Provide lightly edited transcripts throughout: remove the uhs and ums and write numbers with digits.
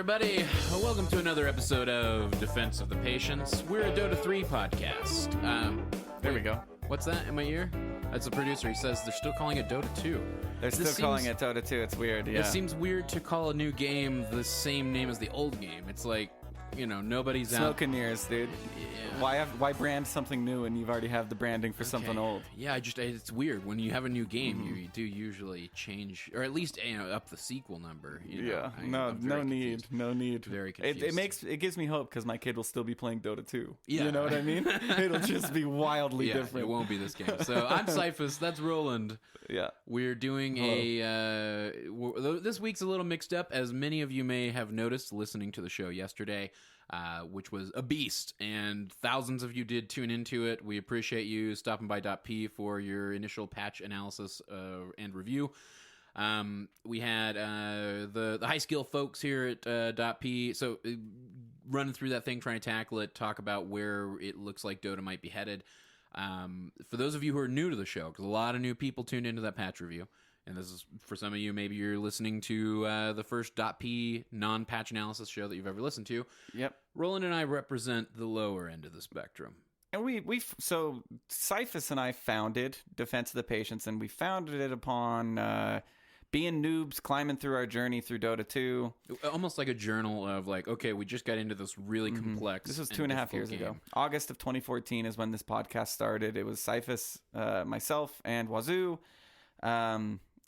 everybody. Welcome to another episode of Defense of the Patients. We're a Dota 3 podcast. There we go. What's that in my ear? That's the producer. He says they're still calling it Dota 2. They're still calling it Dota 2. It's weird, yeah. It seems weird to call a new game the same name as the old game. It's like, you know, nobody's Smoke and mirrors, dude. Yeah. Why brand something new when you've already have the branding for something old? Yeah, it's weird. When you have a new game, you do usually change, or at least, you know, up the sequel number. You know? No need. Very confused. It gives me hope because my kid will still be playing Dota 2. Yeah. You know what I mean? It'll just be wildly different. It won't be this game. So I'm Cyphus. That's Roland. Yeah. We're doing this week's a little mixed up, as many of you may have noticed listening to the show yesterday. Which was a beast, and thousands of you did tune into it. We appreciate you stopping by .p for your initial patch analysis and review. We had the high skill folks here at .p, so running through that thing, trying to tackle it, talk about where it looks like Dota might be headed. For those of you who are new to the show, because a lot of new people tuned into that patch review, and this is, for some of you, maybe you're listening to the first .p non-patch analysis show that you've ever listened to. Yep. Roland and I represent the lower end of the spectrum. And so Cyphus and I founded Defense of the Patients, and we founded it upon being noobs, climbing through our journey through Dota 2. Almost like a journal of like, okay, we just got into this really complex. This was 2.5 years ago. August of 2014 is when this podcast started. It was Cyphus, myself, and Wazoo.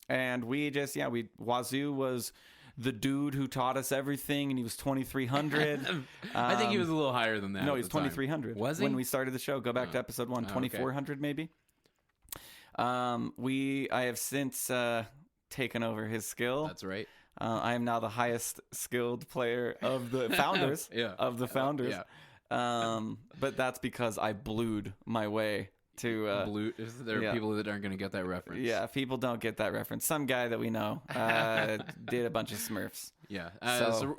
And Wazoo was the dude who taught us everything, and he was 2,300. I think he was a little higher than that. No, he was 2,300. Was he? When we started the show, go back to episode 1, 2,400 maybe. I have since taken over his skill. That's right. I am now the highest skilled player of the founders. But that's because I blued my way to there are people that aren't going to get that reference. Yeah, people don't get that reference. Some guy that we know did a bunch of Smurfs. Yeah. So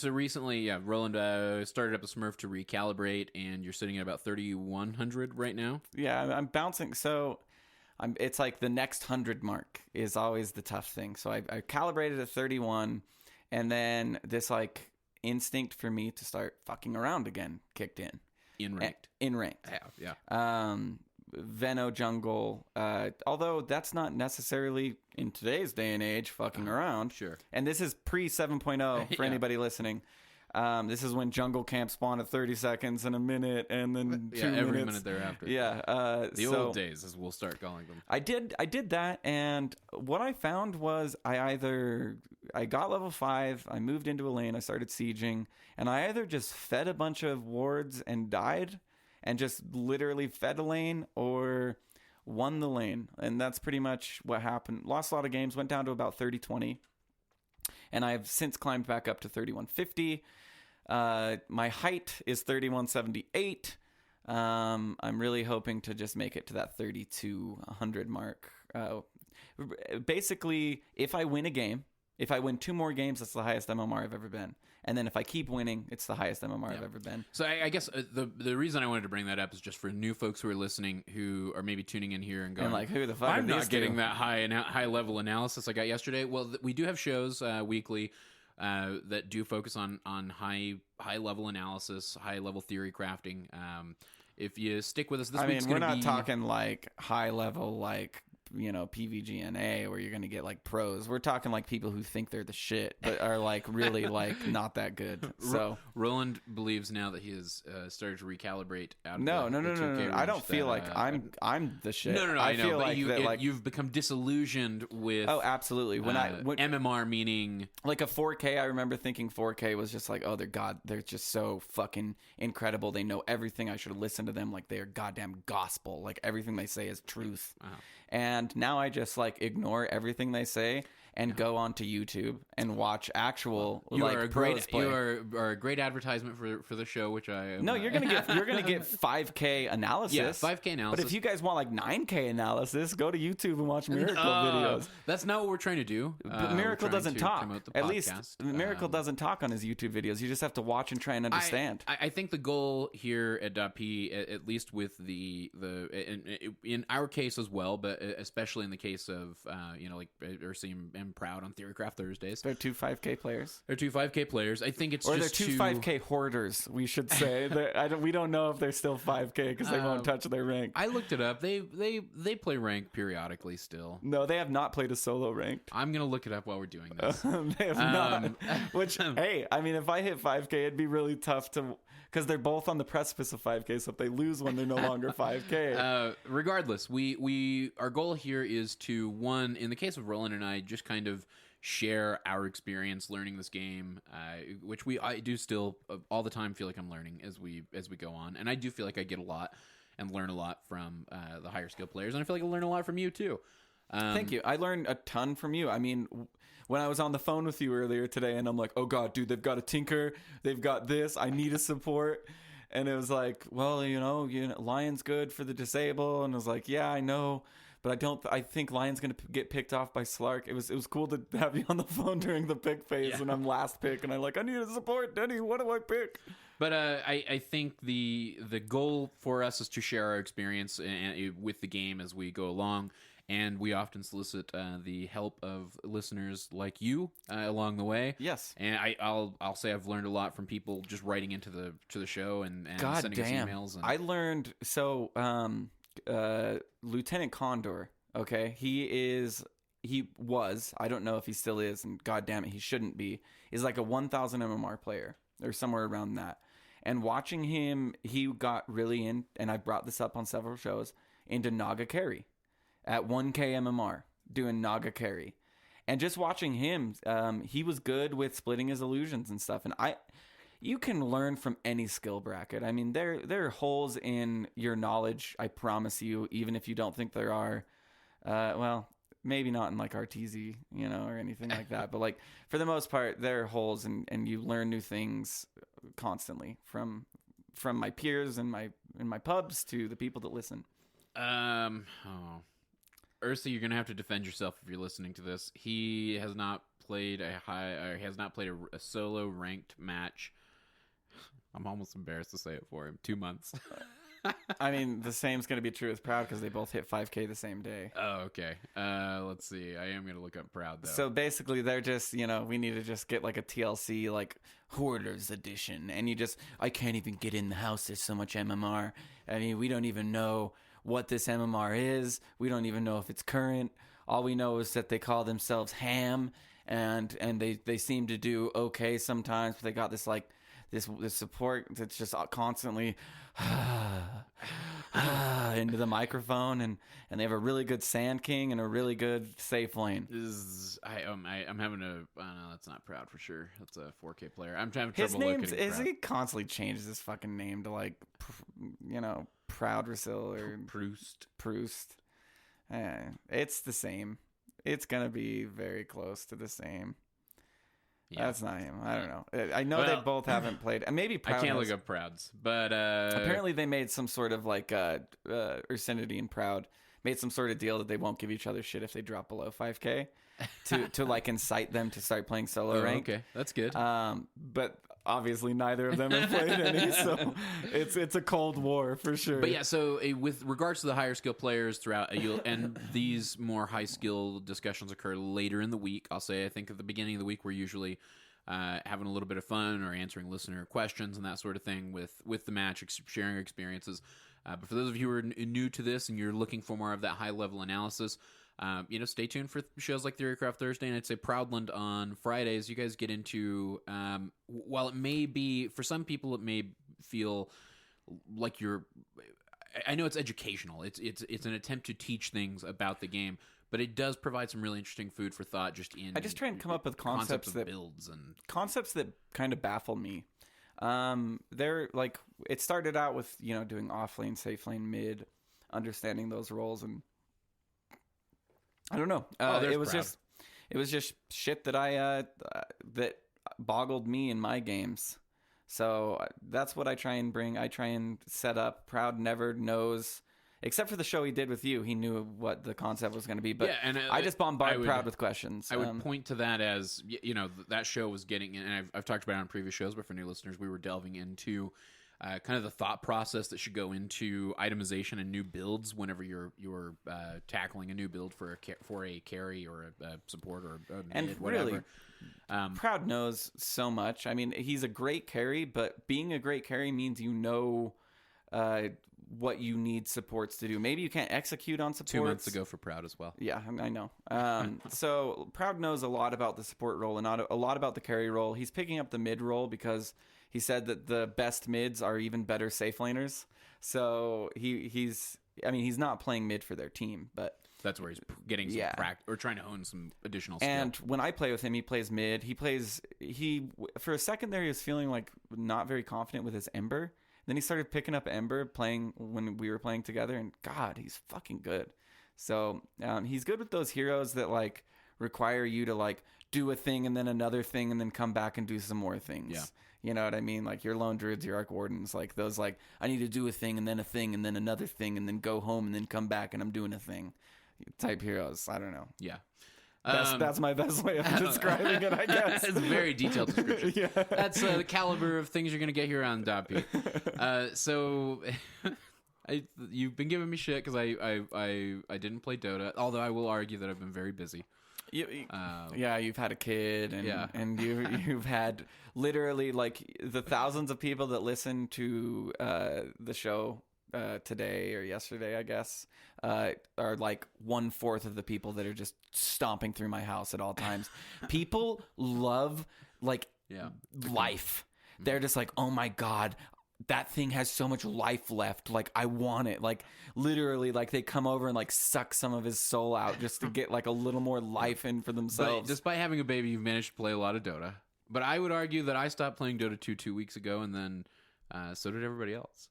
recently, Roland started up a Smurf to recalibrate, and you're sitting at about 3,100 right now. Yeah, I'm bouncing. So it's like the next 100 mark is always the tough thing. So I calibrated at 31, and then this like instinct for me to start fucking around again kicked in. In ranked. Yeah. Veno jungle, although that's not necessarily in today's day and age fucking around. Sure. And this is pre 7.0 for anybody listening. This is when jungle camp spawn at 30 seconds and a minute and then 2 minutes. Every minute thereafter. Yeah. The old days, as we'll start calling them. I did that, and what I found was I got level 5, I moved into a lane, I started sieging, and I either just fed a bunch of wards and died, and just literally fed a lane, or won the lane. And that's pretty much what happened. Lost a lot of games, went down to about 30-20. And I've since climbed back up to 3150. My height is 3178. I'm really hoping to just make it to that 3200 mark. Basically, if I win a game, if I win 2 more games, that's the highest MMR I've ever been. And then if I keep winning, it's the highest MMR I've ever been. So I guess the reason I wanted to bring that up is just for new folks who are listening, who are maybe tuning in here and going, like, who the fuck I'm are not these getting two? that high level analysis I got yesterday. Well, we do have shows weekly that do focus on high level analysis, high level theory crafting. If you stick with us this week, we're not talking like high level, like, you know, PVGNA, where you're going to get like pros. We're talking like people who think they're the shit, but are like really like not that good. So Roland believes now that he has started to recalibrate out of No. the 2K I don't feel that, like I'm the shit. No. I know, feel but like you've become disillusioned with. Oh, absolutely. When MMR meaning like a 4K, I remember thinking 4K was just like, oh, they're just so fucking incredible. They know everything. I should listen to them like they are goddamn gospel. Like everything they say is truth. And now I just like ignore everything they say and go onto YouTube and watch actual pros play. You are a great advertisement for the show, which I am. No, you're gonna get 5K analysis. Yeah, 5K analysis. But if you guys want like 9K analysis, go to YouTube and watch Miracle videos. That's not what we're trying to do. But Miracle doesn't talk. At least Miracle doesn't talk on his YouTube videos. You just have to watch and try and understand. I think the goal here at .p, at least with in our case as well, but especially in the case of like Ursium and Proud on Theorycraft Thursdays. They're two 5K players. They're two 5K players. I think it's or just they're two 5K hoarders. We should say. We don't know if they're still 5K because they won't touch their rank. I looked it up. They play ranked periodically still. No, they have not played a solo ranked. I'm gonna look it up while we're doing this. They have not. Which, hey, I mean, if I hit 5K, it'd be really tough to, because they're both on the precipice of 5K. So if they lose one, they're no longer 5K. Regardless, our goal here is to, one, in the case of Roland and I, just kind of share our experience learning this game, which I do still all the time feel like I'm learning as we go on, and I do feel like I get a lot and learn a lot from the higher skill players, and I feel like I learn a lot from you too. Thank you. I learned a ton from you. I mean, when I was on the phone with you earlier today, and I'm like, oh god, dude, they've got a tinker, they've got this, I need a support. And it was like, well, Lion's good for the disable. And I was like, yeah, I know, but I think Lion's going to get picked off by Slark. It was cool to have you on the phone during the pick phase, and I'm last pick, and I'm like, I need a support, Denny, what do I pick? But I think the goal for us is to share our experience with the game as we go along. And we often solicit the help of listeners like you along the way. Yes, and I'll say I've learned a lot from people just writing into the show and sending us emails. And I learned Lieutenant Condor. Okay, he was. I don't know if he still is, and god damn it, he shouldn't be. Is like a 1,000 MMR player or somewhere around that. And watching him, he got really in, and I brought this up on several shows, into Naga carry. At 1K MMR, doing Naga carry. And just watching him, he was good with splitting his illusions and stuff. And you can learn from any skill bracket. I mean, there are holes in your knowledge, I promise you, even if you don't think there are. Well, maybe not in like RTZ, or anything like that. But like for the most part, there are holes, and you learn new things constantly from my peers and my pubs to the people that listen. Ursa, you're gonna have to defend yourself if you're listening to this. He has not played a solo ranked match. I'm almost embarrassed to say it for him. 2 months. I mean, the same's gonna be true with Proud because they both hit 5K the same day. Oh, okay. Let's see. I am gonna look up Proud though. So basically, they're just we need to just get like a TLC like Hoarders edition, and I can't even get in the house. There's so much MMR. I mean, we don't even know what this MMR is. We don't even know if it's current. All we know is that they call themselves Ham, and they seem to do okay sometimes, but they got this like this support that's just constantly into the microphone, and they have a really good Sand King and a really good safe lane. I'm having a no, that's not Proud for sure. That's a 4K player. I'm having his trouble name looking. He constantly changes his fucking name to like Proud Rasil or Proust. It's the same. It's gonna be very close to the same. Yeah. That's not him. I don't know. I know they both haven't played. And maybe Proud I can't look up Prouds, but apparently they made some sort of like Ursinity and Proud made some sort of deal that they won't give each other shit if they drop below 5K to like incite them to start playing solo rank. Okay, that's good. But obviously neither of them have played any, so it's a cold war for sure. But yeah, so with regards to the higher skill players throughout, and these more high skill discussions occur later in the week. I'll say I think at the beginning of the week we're usually having a little bit of fun or answering listener questions and that sort of thing with the match, sharing experiences. But for those of you who are new to this and you're looking for more of that high level analysis, stay tuned for shows like Theorycraft Thursday, and I'd say Proudland on Fridays. You guys get into, while it may be, for some people, it may feel like I know it's educational. It's an attempt to teach things about the game, but it does provide some really interesting food for thought. I just try and come up with concepts that builds and concepts that kind of baffle me. They're like, it started out with doing off lane, safe lane, mid, understanding those roles, and I don't know. It was just shit that that boggled me in my games. So that's what I try and bring. I try and set up. Proud never knows, except for the show he did with you. He knew what the concept was going to be, but yeah, and I just bombard Proud with questions. I would point to that as, that show was getting, and I've talked about it on previous shows, but for new listeners, we were delving into kind of the thought process that should go into itemization and new builds whenever you're tackling a new build for a carry or a support or a mid, whatever. Really, Proud knows so much. I mean, he's a great carry, but being a great carry means what you need supports to do. Maybe you can't execute on supports. 2 months ago for Proud as well. Yeah, I know. So Proud knows a lot about the support role and not a lot about the carry role. He's picking up the mid role because he said that the best mids are even better safe laners. So he's not playing mid for their team, but that's where he's getting some practice or trying to hone some additional skill. And when I play with him, he plays mid. He for a second there, he was feeling like not very confident with his Ember. Then he started picking up Ember playing when we were playing together, and God, he's fucking good. So he's good with those heroes that like require you to like do a thing and then another thing and then come back and do some more things. Yeah. You know what I mean? Like your Lone Druids, your Arc Wardens, like those like I need to do a thing and then another thing and then go home and then come back and I'm doing a thing type heroes. I don't know. Yeah. That's my best way of describing it, I guess. It's a very detailed description. Yeah. That's the caliber of things you're going to get here on DotP. So you've been giving me shit because I didn't play Dota, although I will argue that I've been very busy. You've had a kid, and you've had literally like the thousands of people that listen to the show today or yesterday, I guess, are like 1/4 of the people that are just stomping through my house at all times. People love life. They're just like, oh my God, that thing has so much life left. Like, I want it. Like, literally, like they come over and like suck some of his soul out just to get like a little more life in for themselves. But despite having a baby, you've managed to play a lot of Dota. But I would argue that I stopped playing Dota 2 weeks ago, and then so did everybody else,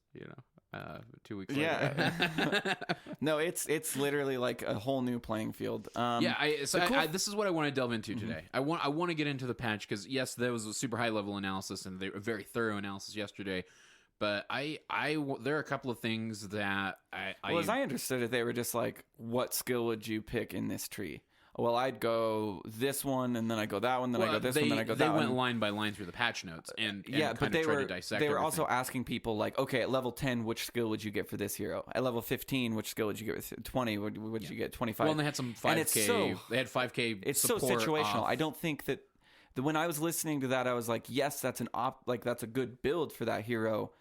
2 weeks later. Yeah. No, it's literally like a whole new playing field. This is what I want to delve into today. I want to get into the patch because yes, there was a super high level analysis and a very thorough analysis yesterday. But there are a couple of things that as I understood it, they were just like, what skill would you pick in this tree? Well, I'd go this one, and then I go that one, then I go this one, then I go that one. They went line by line through the patch notes, and but they tried to dissect They were also asking people, like, okay, at level 10, which skill would you get for this hero? At level 15, which skill would you get with 20? Would you get 25? Well, and they had some 5K. They had 5K. It's so situational. I don't think that when I was listening to that, I was like, yes, that's that's a good build for that hero.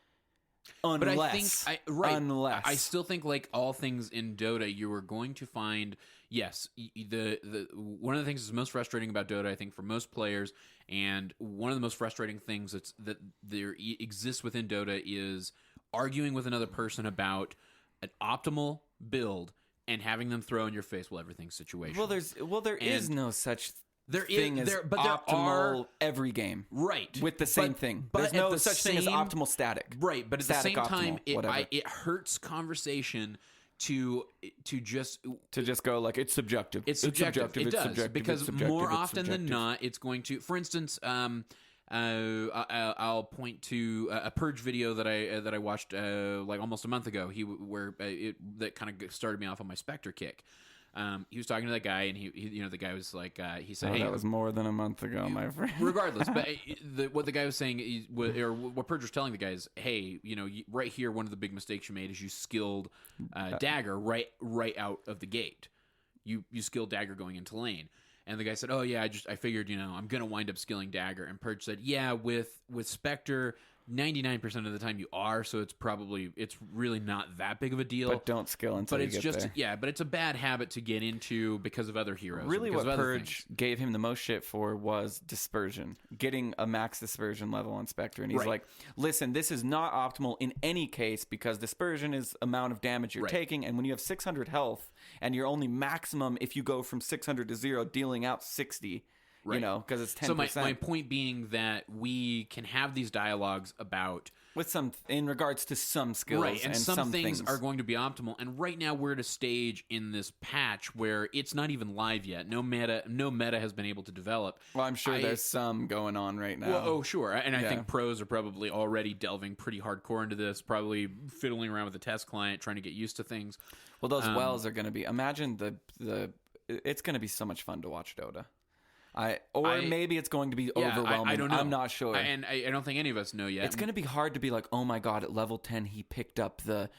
Unless I still think, like all things in Dota, you are going to find the one of the things that's most frustrating about Dota, I think, for most players, and one of the most frustrating things that there exists within Dota is arguing with another person about an optimal build and having them throw in your face, well, everything's situational. There is no such There thing is, is but optimal every game, right? With the same thing. There's no such thing as optimal static, right? But at the same time, it hurts conversation to just go like it's subjective. It's subjective. It does because more often than not, it's going to. For instance, I'll point to a Purge video that I watched like almost a month ago. That kind of started me off on my Spectre kick. He was talking to that guy, and he the guy was like, he said, "Hey, that was more than a month ago, my friend." Regardless, but what the guy was saying, or what Purge was telling the guy is, "Hey, right here, one of the big mistakes you made is you skilled dagger right out of the gate. You skilled dagger going into lane." And the guy said, "Oh yeah, I figured I'm gonna wind up skilling dagger." And Purge said, "Yeah, with Spectre, 99% of the time you are, so it's really not that big of a deal. But don't skill until you get there. Yeah, but it's a bad habit to get into because of other heroes. Really, what Purge gave him the most shit for was dispersion, getting a max dispersion level on Spectre, and he's like, "Listen, this is not optimal in any case because dispersion is amount of damage you're taking, and when you have 600 health and you're only maximum if you go from 600 to 0, dealing out 60." Right. Because it's 10%. So my point being that we can have these dialogues about in regards to some skills, right? And some things are going to be optimal. And right now we're at a stage in this patch where it's not even live yet. No meta has been able to develop. Well, I'm sure there's some going on right now. Well, sure. And I think pros are probably already delving pretty hardcore into this, probably fiddling around with the test client, trying to get used to things. Well, those wells are going to be. Imagine it's going to be so much fun to watch Dota. Maybe it's going to be overwhelming. I don't know. I'm not sure. And I don't think any of us know yet. It's going to be hard to be like, oh my god, at level 10 he picked up the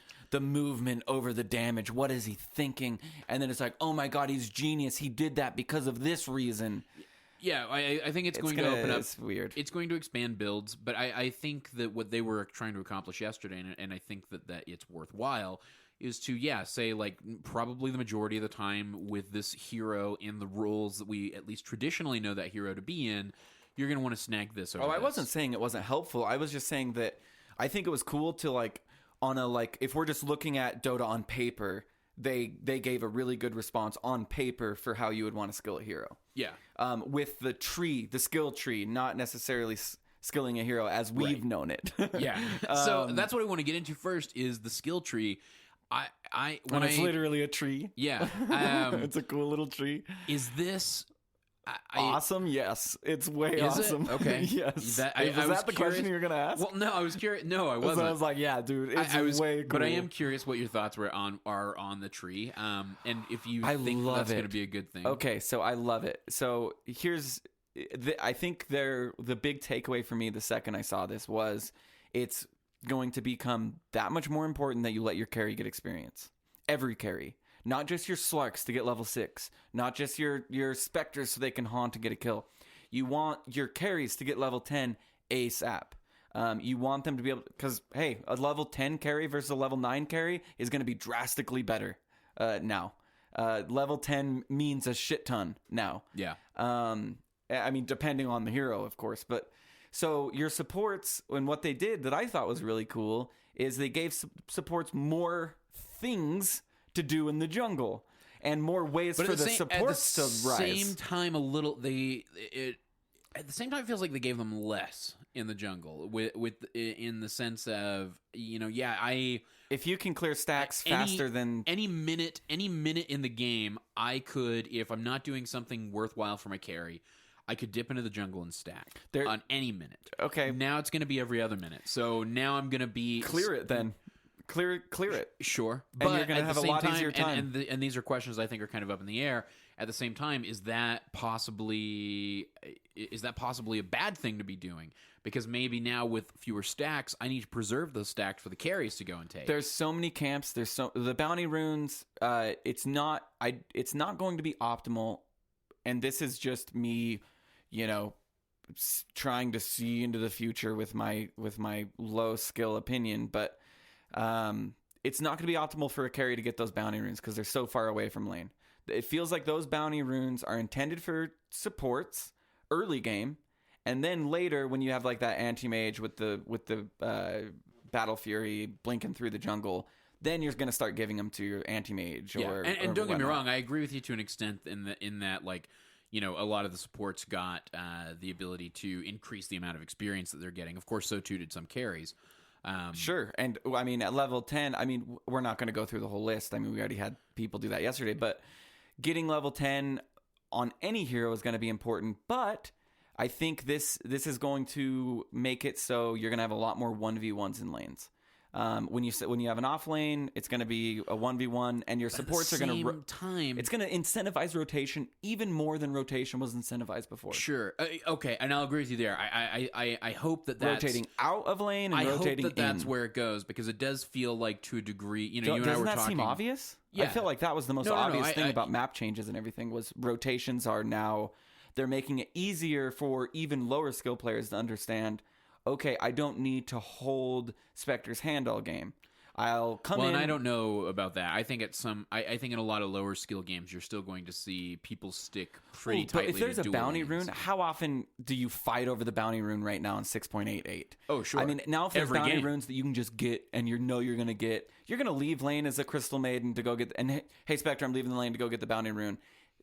movement over the damage. What is he thinking? And then it's like, oh my god, he's genius. He did that because of this reason. Yeah, I think it's going to open up. It's weird. It's going to expand builds, but I think that what they were trying to accomplish yesterday, and I think that it's worthwhile, is to, say, like, probably the majority of the time with this hero in the roles that we at least traditionally know that hero to be in, you're going to want to snag this over I wasn't saying it wasn't helpful. I was just saying that I think it was cool to, like, on a, like, if we're just looking at Dota on paper, they gave a really good response on paper for how you would want to skill a hero. Yeah. With the skill tree, not necessarily skilling a hero as we've known it. Yeah. So that's what I want to get into first is the skill tree. When it's literally a tree. Yeah. It's a cool little tree. Is this awesome? Yes. It's way awesome. It? Okay. Yes. Was that the question you were going to ask? Well, no, I was curious. No, I wasn't. So I was like, yeah, dude, it's way cool. But I am curious what your thoughts are on the tree. And if you think that's going to be a good thing. Okay, so I love it. So I think the big takeaway for me the second I saw this was it's going to become that much more important that you let your carry get experience. Every carry. Not just your Slarks to get level 6. Not just your Spectres so they can haunt and get a kill. You want your carries to get level 10 ASAP. You want them to be able... Because, hey, a level 10 carry versus a level 9 carry is going to be drastically better now. Level 10 means a shit ton now. Yeah. I mean, depending on the hero, of course. But so your supports, and what they did that I thought was really cool, is they gave supports more things to do in the jungle and more ways for the supports to rise. At the same time, at the same time, it feels like they gave them less in the jungle in the sense of, if you can clear stacks faster than any minute in the game, I could, if I'm not doing something worthwhile for my carry, I could dip into the jungle and stack on any minute. Okay. Now it's going to be every other minute. So now I'm going to be... Clear it then. Clear it. Sure. And you're going to have a lot easier time. And these are questions I think are kind of up in the air. At the same time, is that possibly a bad thing to be doing? Because maybe now with fewer stacks, I need to preserve those stacks for the carries to go and take. There's so many camps. The bounty runes. It's not going to be optimal. And this is just me, trying to see into the future with my low skill opinion, but it's not going to be optimal for a carry to get those bounty runes because they're so far away from lane. It feels like those bounty runes are intended for supports early game, and then later when you have like that anti-mage with the Battle Fury blinking through the jungle, then you're going to start giving them to your anti-mage. Yeah. And don't get me wrong, I agree with you to an extent in that like, a lot of the supports got the ability to increase the amount of experience that they're getting. Of course, so too did some carries. Sure. And I mean, at level 10, we're not going to go through the whole list. I mean, we already had people do that yesterday, but getting level 10 on any hero is going to be important. But I think this is going to make it so you're going to have a lot more 1v1s in lanes. When you have an off lane, it's going to be a 1v1, and your supports are going to time. It's going to incentivize rotation even more than rotation was incentivized before. Sure, okay, and I'll agree with you there. I hope that's rotating out of lane and rotating in. I hope that's where it goes because it does feel like to a degree. You and I were talking. Doesn't that seem obvious? Yeah. I feel like that was the most obvious thing about map changes and everything was rotations are now they're making it easier for even lower skill players to understand. Okay, I don't need to hold Spectre's hand all game. I'll come in. Well, and I don't know about that. I think I think in a lot of lower skill games, you're still going to see people stick pretty tightly. But if there's to a bounty lanes. rune, how often do you fight over the bounty rune right now in 6.88? Oh, sure. I mean, now if there's Every bounty game. runes that you can just get and you're going to get, you're going to leave lane as a Crystal Maiden to go get, and hey, Spectre, I'm leaving the lane to go get the bounty rune.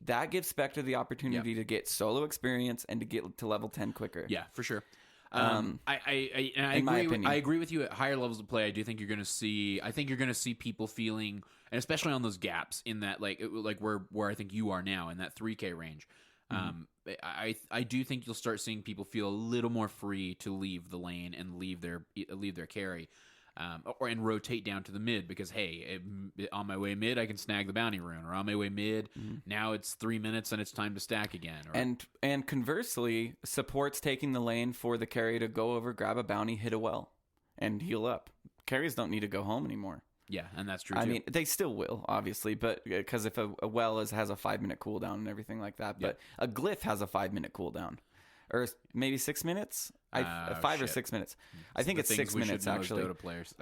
That gives Spectre the opportunity to get solo experience and to get to level 10 quicker. Yeah, for sure. I agree with you at higher levels of play. I do think you're going to see. I think you're going to see people feeling, and especially on those gaps in that like where I think you are now in that 3K range. I do think you'll start seeing people feel a little more free to leave the lane and leave their carry. and rotate down to the mid because, hey, on my way mid, I can snag the bounty rune, or on my way mid, now it's 3 minutes and it's time to stack again. Or, and conversely, support's taking the lane for the carry to go over, grab a bounty, hit a well, and heal up. Carries don't need to go home anymore. Yeah, and that's true, too. I mean, they still will, obviously, but because if a well has a 5-minute cooldown and everything like that, but a glyph has a 5-minute cooldown. Or maybe 6 minutes? 5 or 6 minutes. I think it's 6 minutes, actually. Dota players.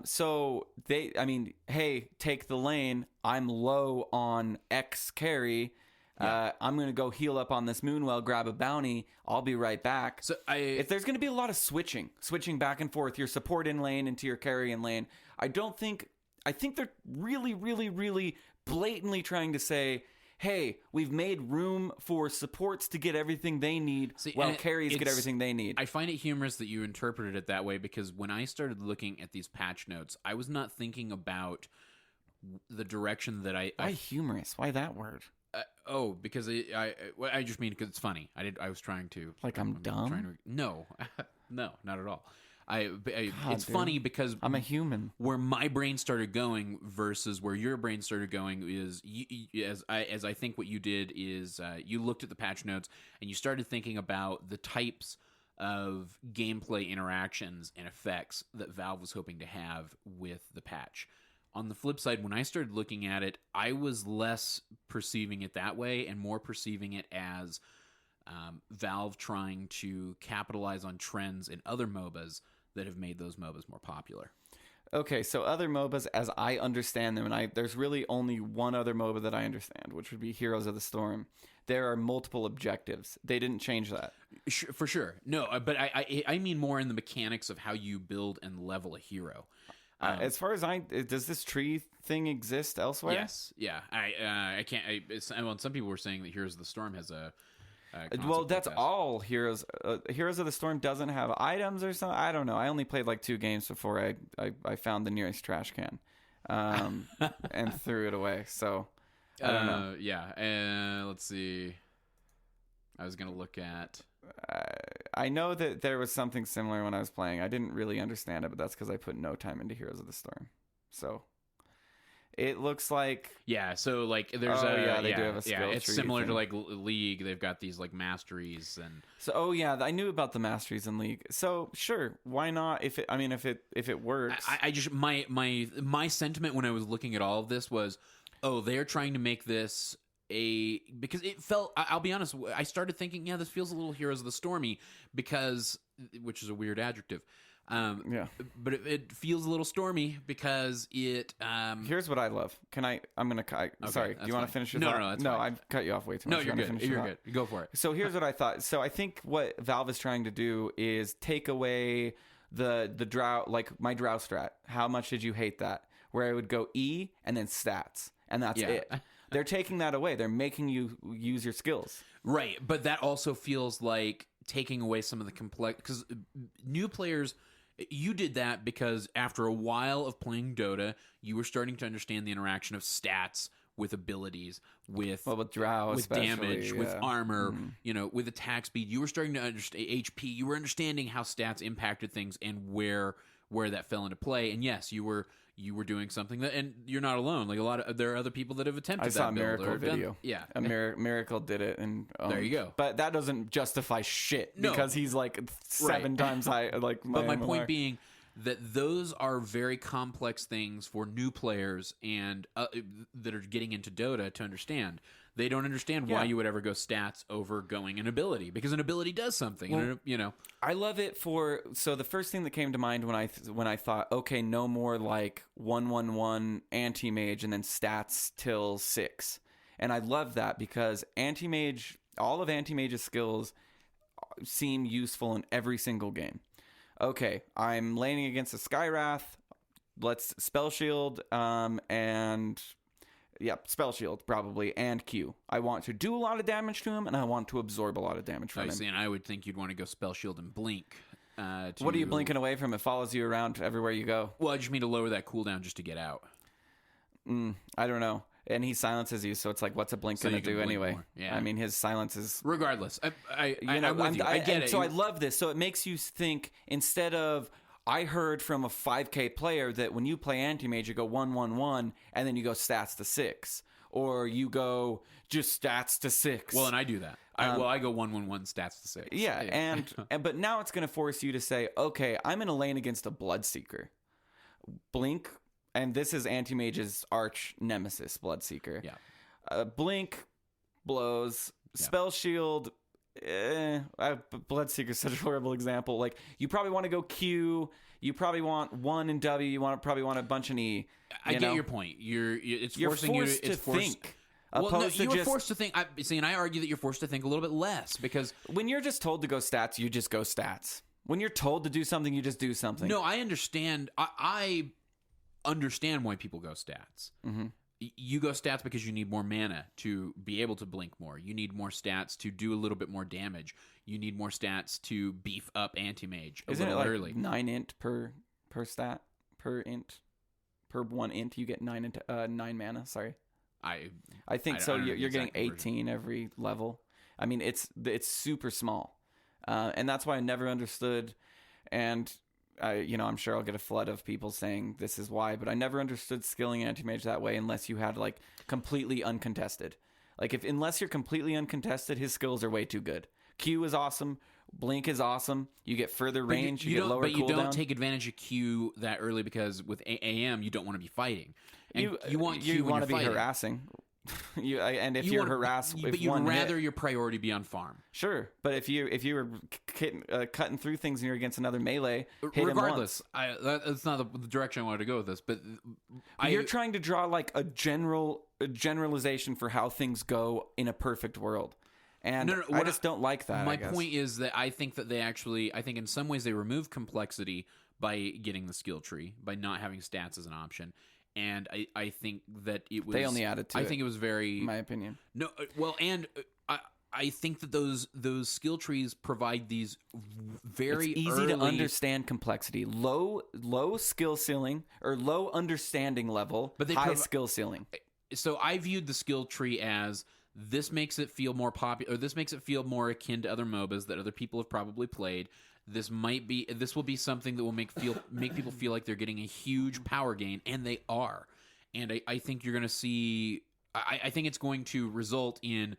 So, hey, take the lane. I'm low on X carry. I'm going to go heal up on this Moonwell, grab a bounty. I'll be right back. So if there's going to be a lot of switching back and forth, your support in lane into your carry in lane. I think they're really, really, really blatantly trying to say, hey, we've made room for supports to get everything they need while carries get everything they need. I find it humorous that you interpreted it that way because when I started looking at these patch notes, I was not thinking about the direction that Why humorous? Why that word? Because I just mean because it's funny. I was trying to... I'm dumb? No, no, not at all. It's funny because I'm a human. Where my brain started going versus where your brain started going is as I think what you did is you looked at the patch notes and you started thinking about the types of gameplay interactions and effects that Valve was hoping to have with the patch. On the flip side, when I started looking at it, I was less perceiving it that way and more perceiving it as Valve trying to capitalize on trends in other MOBAs that have made those MOBAs more popular. Okay, so other MOBAs, as I understand them, and there's really only one other MOBA that I understand, which would be Heroes of the Storm. There are multiple objectives. They didn't change that. For sure. No, but I mean more in the mechanics of how you build and level a hero. As far as does this tree thing exist elsewhere? Yes. Yeah. I can't. Some people were saying that Heroes of the Storm has a... well, that's all Heroes. Heroes of the Storm doesn't have items or something. I don't know. I only played like 2 games before I found the nearest trash can, and threw it away. So I don't know. Yeah. Let's see. I was gonna look at. I know that there was something similar when I was playing. I didn't really understand it, but that's because I put no time into Heroes of the Storm. So. It looks like so like there's they do have a skill it's tree similar thing. to like League. They've got these like masteries and so I knew about the masteries in League. So sure, why not? If it works, I just my sentiment when I was looking at all of this was, they're trying to make this because it felt. I'll be honest. I started thinking, this feels a little Heroes of the Stormy which is a weird adjective. But it feels a little stormy because it. Here's what I love. I'm gonna. Sorry. Do you want to finish your thought? No, I've cut you off way too much. No, you're good. You're good. Go for it. So here's what I thought. So I think what Valve is trying to do is take away the drow, like my drow strat. How much did you hate that? Where I would go E and then stats, and that's it. They're taking that away. They're making you use your skills. Right, but that also feels like taking away some of the complex because new players. You did that because after a while of playing Dota, you were starting to understand the interaction of stats with abilities, with drow, with damage, with armor, with attack speed. You were starting to understand HP. You were understanding how stats impacted things and where that fell into play. And yes, you were doing something that, and you're not alone. Like there are other people that have attempted. I saw a Miracle video. A Miracle did it, and there you go. But that doesn't justify shit because he's like 7 times high. Like, but my point being that those are very complex things for new players and that are getting into Dota to understand. They don't understand why you would ever go stats over going an ability because an ability does something. Well, I love it so the first thing that came to mind when I thought, okay, no more like 1/1/1 anti-mage and then stats till 6. And I love that because anti-mage, all of anti-mage's skills seem useful in every single game. Okay, I'm laning against a Skywrath. Let's Spell Shield and... Yep, Spell Shield, probably, and Q. I want to do a lot of damage to him, and I want to absorb a lot of damage from him. And I would think you'd want to go Spell Shield and Blink. What are you blinking away from? It follows you around everywhere you go. Well, I just mean to lower that cooldown just to get out. I don't know. And he silences you, so it's like, what's a blink going to do anyway? Yeah. I mean, his silence is... Regardless. I'm with you. I get it. So I love this. So it makes you think, instead of... I heard from a 5K player that when you play anti-mage, you go 1-1-1, and then you go stats to 6. Or you go just stats to 6. Well, and I do that. I go 1-1-1 stats to 6. Yeah, and but now it's going to force you to say, okay, I'm in a lane against a Bloodseeker. Blink, and this is Anti-Mage's arch nemesis, Bloodseeker. Yeah. Blink blows, spell shield. Bloodseeker is such a horrible example. Like, you probably want to go Q. You probably want 1 and W. You probably want a bunch in E. I get your point. It's forcing you to think. Well, no, you were forced to think. And I argue that you're forced to think a little bit less, because when you're just told to go stats, you just go stats. When you're told to do something, you just do something. No, I understand. I understand why people go stats. Mm-hmm. You go stats because you need more mana to be able to blink more. You need more stats to do a little bit more damage. You need more stats to beef up anti-mage a little early. 9 int per stat per int per 1 int? You get 9 mana. Sorry, I think so. You're getting 18 every level. I mean, it's super small, and that's why I never understood. And I'm sure I'll get a flood of people saying this is why, but I never understood skilling anti-mage that way unless you had like completely uncontested. Like unless you're completely uncontested, his skills are way too good. Q is awesome. Blink is awesome. You get further range. You get lower cooldown. But you don't take advantage of Q that early because with AM you don't want to be fighting. And you want Q when you're fighting. Harassing. And if you're harassed, but you'd rather your priority be on farm. Sure, but if you were cutting through things and you're against another melee, regardless, that's not the direction I wanted to go with this. But you're trying to draw like a generalization for how things go in a perfect world, and I just don't like that. My point is that I think that I think in some ways they remove complexity by getting the skill tree, by not having stats as an option. And I think that it was... They only added to it. I think it was very... In my opinion. No, well, and I think that those skill trees provide these very It's easy to understand complexity. Low skill ceiling, or low understanding level, but high skill ceiling. So I viewed the skill tree as... This makes it feel more popular, or this makes it feel more akin to other MOBAs that other people have probably played. This will be something that will make people feel like they're getting a huge power gain, and they are. And I think you're going to see. I think it's going to result in.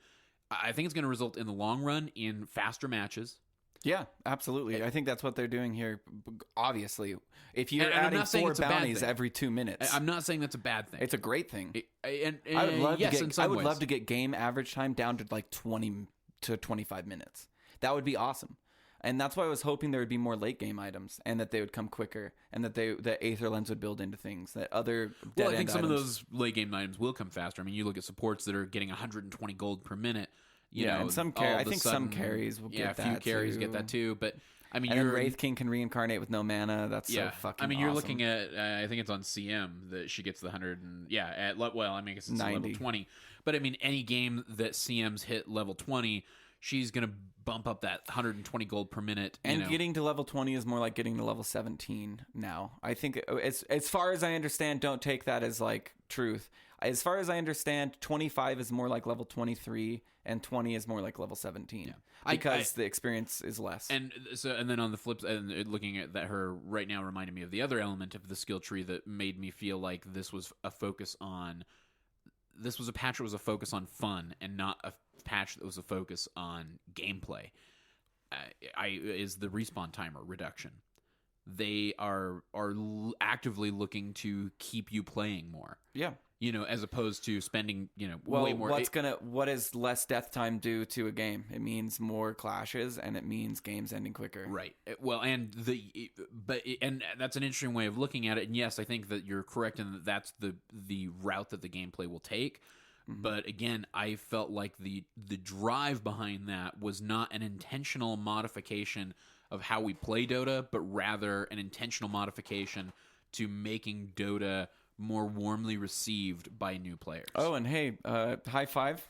I think it's going to result in the long run in faster matches. Yeah, absolutely. I think that's what they're doing here. Obviously, if you're adding 4 bounties every 2 minutes, I'm not saying that's a bad thing. It's a great thing. I would love to get game average time down to like 20 to 25 minutes. That would be awesome. And that's why I was hoping there would be more late game items, and that they would come quicker, and that Aether Lens would build into things that other. Well, I think some of those late game items will come faster. I mean, you look at supports that are getting 120 gold per minute. And some I think some carries will get that. A few carries get that too. But I mean, and Wraith King can reincarnate with no mana. That's so fucking. I mean, you're awesome. Looking at. I think it's on CM that she gets the 100. And, I guess it's 90. level 20. But I mean, any game that CM's hit level 20. She's going to bump up that 120 gold per minute. And getting to level 20 is more like getting to level 17 now. I think, as far as I understand, don't take that as like truth. As far as I understand, 25 is more like level 23, and 20 is more like level 17. Yeah. Because the experience is less. And then on the flip side, looking at that, her right now reminded me of the other element of the skill tree that made me feel like this was a focus on... This was a patch that was a focus on fun and not a patch that was a focus on gameplay. Is the respawn timer reduction. They are actively looking to keep you playing more. Yeah. As opposed to spending, way more. What does less death time do to a game? It means more clashes, and it means games ending quicker. Right. Well, and that's an interesting way of looking at it. And yes, I think that you're correct in that that's the route that the gameplay will take. Mm-hmm. But again, I felt like the drive behind that was not an intentional modification of how we play Dota, but rather an intentional modification to making Dota more warmly received by new players. Oh, and hey, high five.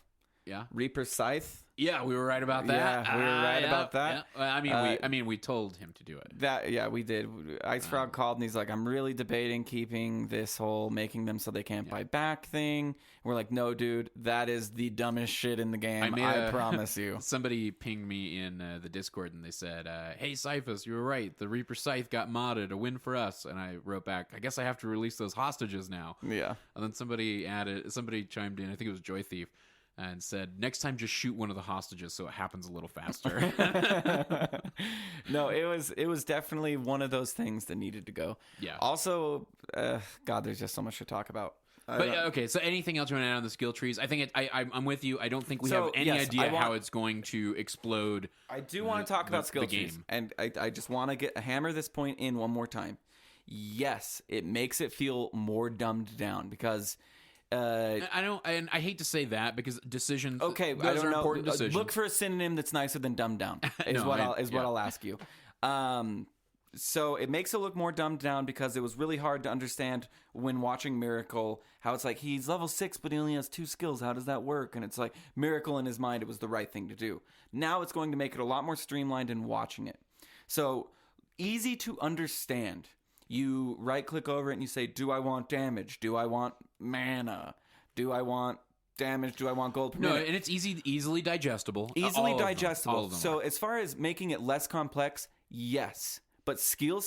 Yeah. Reaper Scythe. Yeah, we were right about that. Yeah, we were right about that. Yeah. I mean, we told him to do it. We did. Ice Frog called and he's like, I'm really debating keeping this whole making them so they can't buy back thing. We're like, no, dude, that is the dumbest shit in the game. I promise you. Somebody pinged me in the Discord and they said, hey, Cyphus, you were right. The Reaper Scythe got modded. A win for us. And I wrote back, I guess I have to release those hostages now. Yeah. And then somebody chimed in, I think it was Joy Thief, and said, next time just shoot one of the hostages so it happens a little faster. No, it was definitely one of those things that needed to go. Yeah. Also, God, there's just so much to talk about. But okay, so anything else you want to add on the skill trees? I think I'm with you. I don't think we have any idea how it's going to explode. I do want to talk about skill trees, and I just want to hammer this point in one more time. Yes, it makes it feel more dumbed down because I hate to say that because decisions. Okay, those are important decisions. Look for a synonym that's nicer than dumbed down. What I'll ask you. So it makes it look more dumbed down because it was really hard to understand when watching Miracle how it's like he's level 6 but he only has 2 skills. How does that work? And it's like Miracle in his mind it was the right thing to do. Now it's going to make it a lot more streamlined in watching it. So easy to understand. You right click over it and you say, do I want damage? Do I want mana? Do I want damage? Do I want gold per minute? No, and it's easily digestible. Easily digestible. So as far as making it less complex, yes. But skill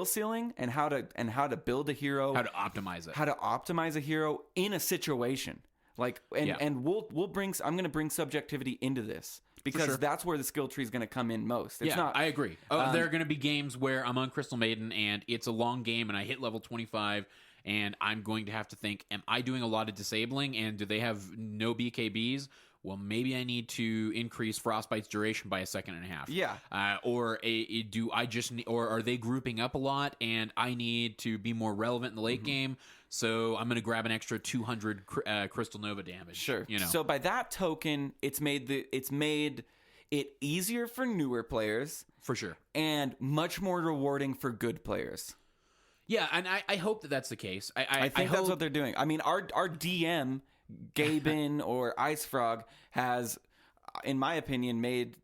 ceiling and how to build a hero, how to optimize it, how to optimize a hero in a situation, and we'll bring. I'm going to bring subjectivity into this because that's where the skill tree is going to come in most. It's not. I agree. There are going to be games where I'm on Crystal Maiden and it's a long game and I hit level 25 and I'm going to have to think, am I doing a lot of disabling and do they have no BKBs? Well, maybe I need to increase Frostbite's duration by 1.5 seconds. Yeah. Or are they grouping up a lot and I need to be more relevant in the late game? So I'm going to grab an extra 200 Crystal Nova damage. Sure. You know. So by that token, it's made it easier for newer players. For sure. And much more rewarding for good players. Yeah, and I hope that that's the case. I think that's what they're doing. I mean, our DM... Gaben or Ice Frog has, in my opinion, made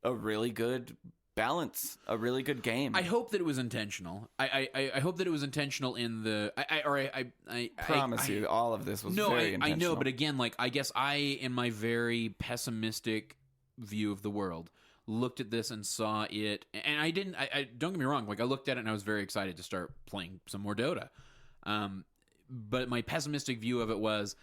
a really good balance, a really good game. I hope that it was intentional. I hope that it was intentional in the. I promise you, all of this was very intentional. I know, but again, I guess in my very pessimistic view of the world, looked at this and saw it, and I didn't. I don't get me wrong. I looked at it and I was very excited to start playing some more Dota. But my pessimistic view of it was,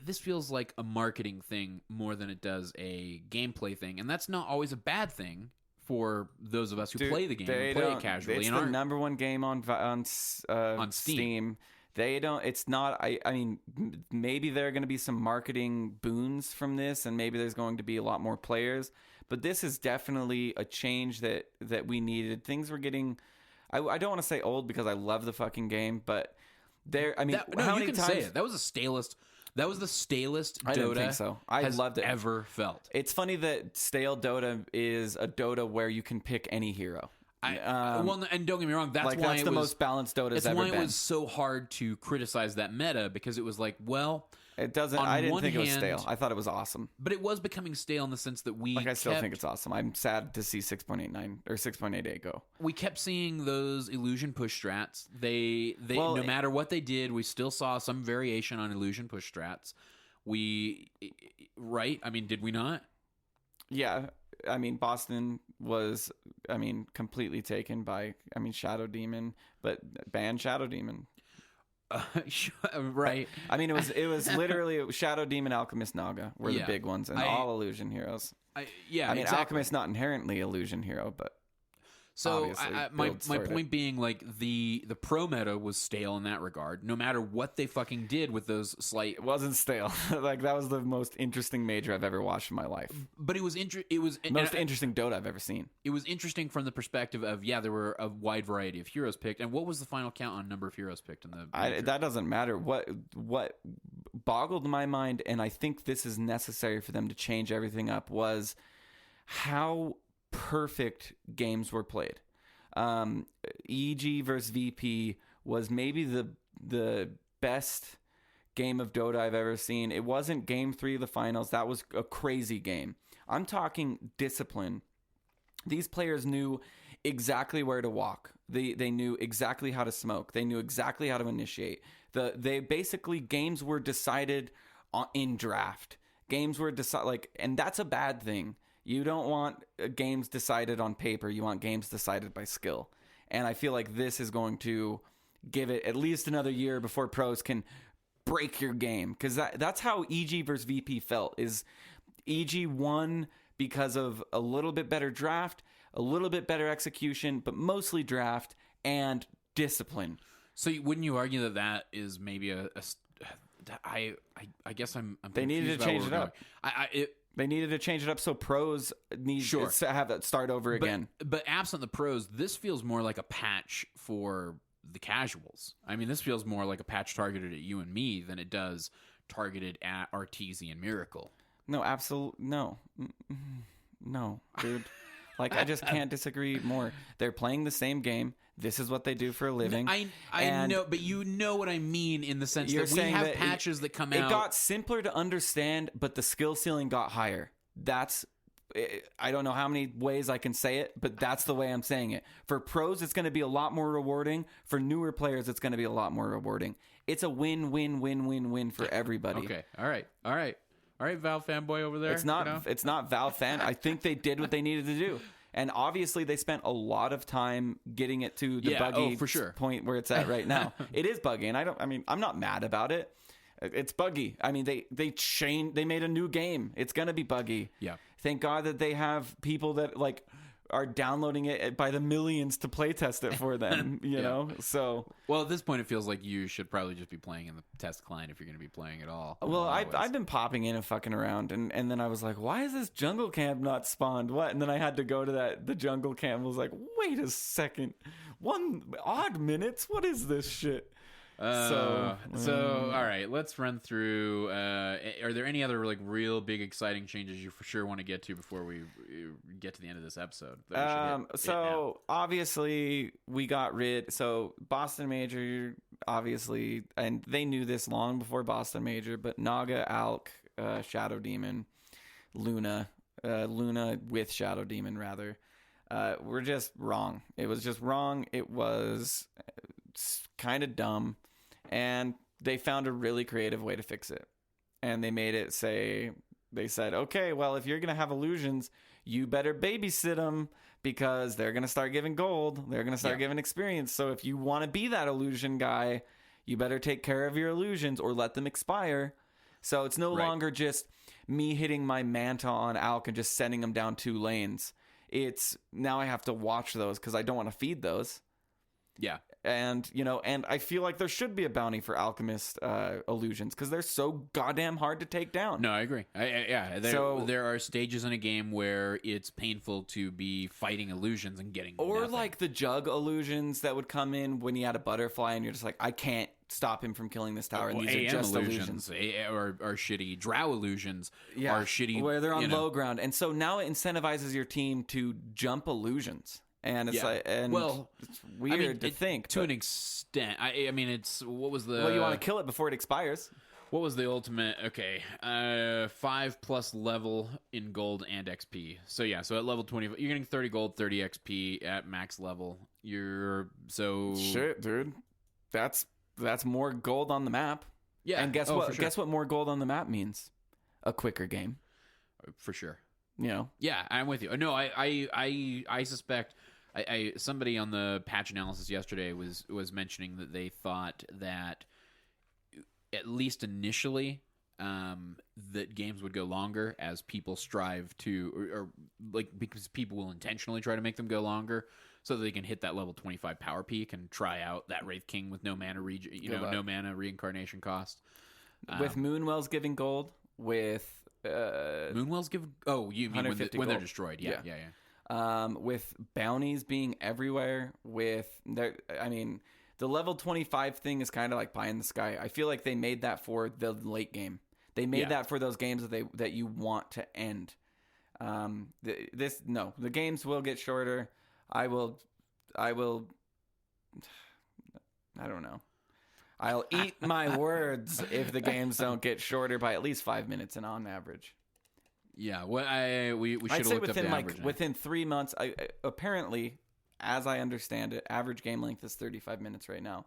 this feels like a marketing thing more than it does a gameplay thing, and that's not always a bad thing for those of us who play the game and play it casually. It's the number one game on Steam. They don't. It's not. I mean, maybe there are going to be some marketing boons from this, and maybe there's going to be a lot more players. But this is definitely a change that we needed. Things were getting. I don't want to say old because I love the fucking game, but there. I mean, how many times? Say it. That was the stalest Dota I didn't think so. I loved it. Ever felt. It's funny that stale Dota is a Dota where you can pick any hero. Well, and don't get me wrong, that's why that's the most balanced Dota's ever been. That's why it was so hard to criticize that meta because it was like, well, it doesn't. I didn't think it was stale. I thought it was awesome, but it was becoming stale in the sense that I still think it's awesome. I'm sad to see 6.89 or 6.88 go. We kept seeing those illusion push strats. They no matter what they did, we still saw some variation on illusion push strats. Right? I mean, did we not? Yeah. I mean, Boston was, completely taken by, Shadow Demon, but banned Shadow Demon. Right. I mean, it was literally Shadow Demon, Alchemist, Naga were the big ones, and all illusion heroes. Exactly. Alchemist not inherently illusion hero, but so my point being, the pro meta was stale in that regard. No matter what they fucking did with those slight, it wasn't stale. That was the most interesting major I've ever watched in my life. But it was most interesting Dota I've ever seen. It was interesting from the perspective of there were a wide variety of heroes picked. And what was the final count on number of heroes picked in the major? That doesn't matter. What boggled my mind, and I think this is necessary for them to change everything up, was how perfect games were played. EG versus VP was maybe the best game of Dota I've ever seen. It wasn't game 3 of the finals. That was a crazy game. I'm talking discipline. These players knew exactly where to walk. They knew exactly how to smoke. They knew exactly how to initiate. They basically, games were decided in draft. Games were decided, and that's a bad thing. You don't want games decided on paper. You want games decided by skill. And I feel like this is going to give it at least another year before pros can break your game. Because that's how EG versus VP felt. Is EG won because of a little bit better draft, a little bit better execution, but mostly draft and discipline. So wouldn't you argue that is maybe I guess I'm they needed to change it up. They needed to change it up so pros need to have that start over again. But absent the pros, this feels more like a patch for the casuals. I mean, this feels more like a patch targeted at you and me than it does targeted at Arteezy and Miracle. No, absolutely no, dude. I just can't disagree more. They're playing the same game. This is what they do for a living. I know, but you know what I mean in the sense that we have patches that come out. It got simpler to understand, but the skill ceiling got higher. I don't know how many ways I can say it, but that's the way I'm saying it. For pros, it's going to be a lot more rewarding. For newer players, it's going to be a lot more rewarding. It's a win-win-win-win-win for everybody. Okay. All right, Valve fanboy over there. It's not Valve fan. I think they did what they needed to do. And obviously, they spent a lot of time getting it to the buggy for sure. point where it's at right now. It is buggy, and I'm not mad about it. It's buggy. I mean, they made a new game. It's gonna be buggy. Yeah. Thank God that they have people that are downloading it by the millions to play test it for them. You know. So at this point, it feels like you should probably just be playing in the test client if you're going to be playing at all. Well, I've been popping in and fucking around, and then I was like, why is this jungle camp not spawned? What? And then I had to go to the jungle camp. I was like, wait a second, 1 odd minutes. What is this shit? So all right, let's run through. Are there any other real big exciting changes you for sure want to get to before we get to the end of this episode? Obviously we got rid. So Boston Major, obviously, and they knew this long before Boston Major, but Naga, Alk, Shadow Demon, Luna with Shadow Demon rather, were just wrong. It was just wrong. It was kind of dumb, and they found a really creative way to fix it. And they made it they said, okay, well, if you're going to have illusions, you better babysit them because they're going to start giving gold. They're going to start giving experience. So if you want to be that illusion guy, you better take care of your illusions or let them expire. So it's no longer just me hitting my Manta on Alk and just sending them down 2 lanes. It's now I have to watch those because I don't want to feed those. Yeah. And, and I feel like there should be a bounty for Alchemist illusions because they're so goddamn hard to take down. No, I agree. There are stages in a game where it's painful to be fighting illusions and getting nothing. The Jug illusions that would come in when you had a butterfly and you're just like, I can't stop him from killing this tower. And these AM are just illusions. Are shitty. Drow illusions are shitty. Where they're on low ground. And so now it incentivizes your team to jump illusions. And it's it's weird to think to an extent. I mean, it's what was the? Well, you want to kill it before it expires. What was the ultimate? Okay, 5+ level in gold and XP. So so at level 20, you're getting 30 gold, 30 XP at max level. Shit, dude. That's more gold on the map. Yeah, and guess what? Sure. Guess what? More gold on the map means a quicker game. For sure. Yeah, I'm with you. No, I suspect. Somebody on the patch analysis yesterday was mentioning that they thought that at least initially that games would go longer as people strive to or because people will intentionally try to make them go longer so that they can hit that level 25 power peak and try out that Wraith King with no mana no mana reincarnation cost. With Moonwells giving gold, with Moonwells give you mean when they're destroyed. Yeah. With bounties being everywhere, the level 25 thing is kind of like pie in the sky. I feel like they made that for the late game. They made that for those games that you want to end. The games will get shorter. I don't know. I'll eat my words if the games don't get shorter by at least 5 minutes and on average. Yeah, we should I'd have say looked up within the average. within 3 months. Apparently, as I understand it, average game length is 35 minutes right now.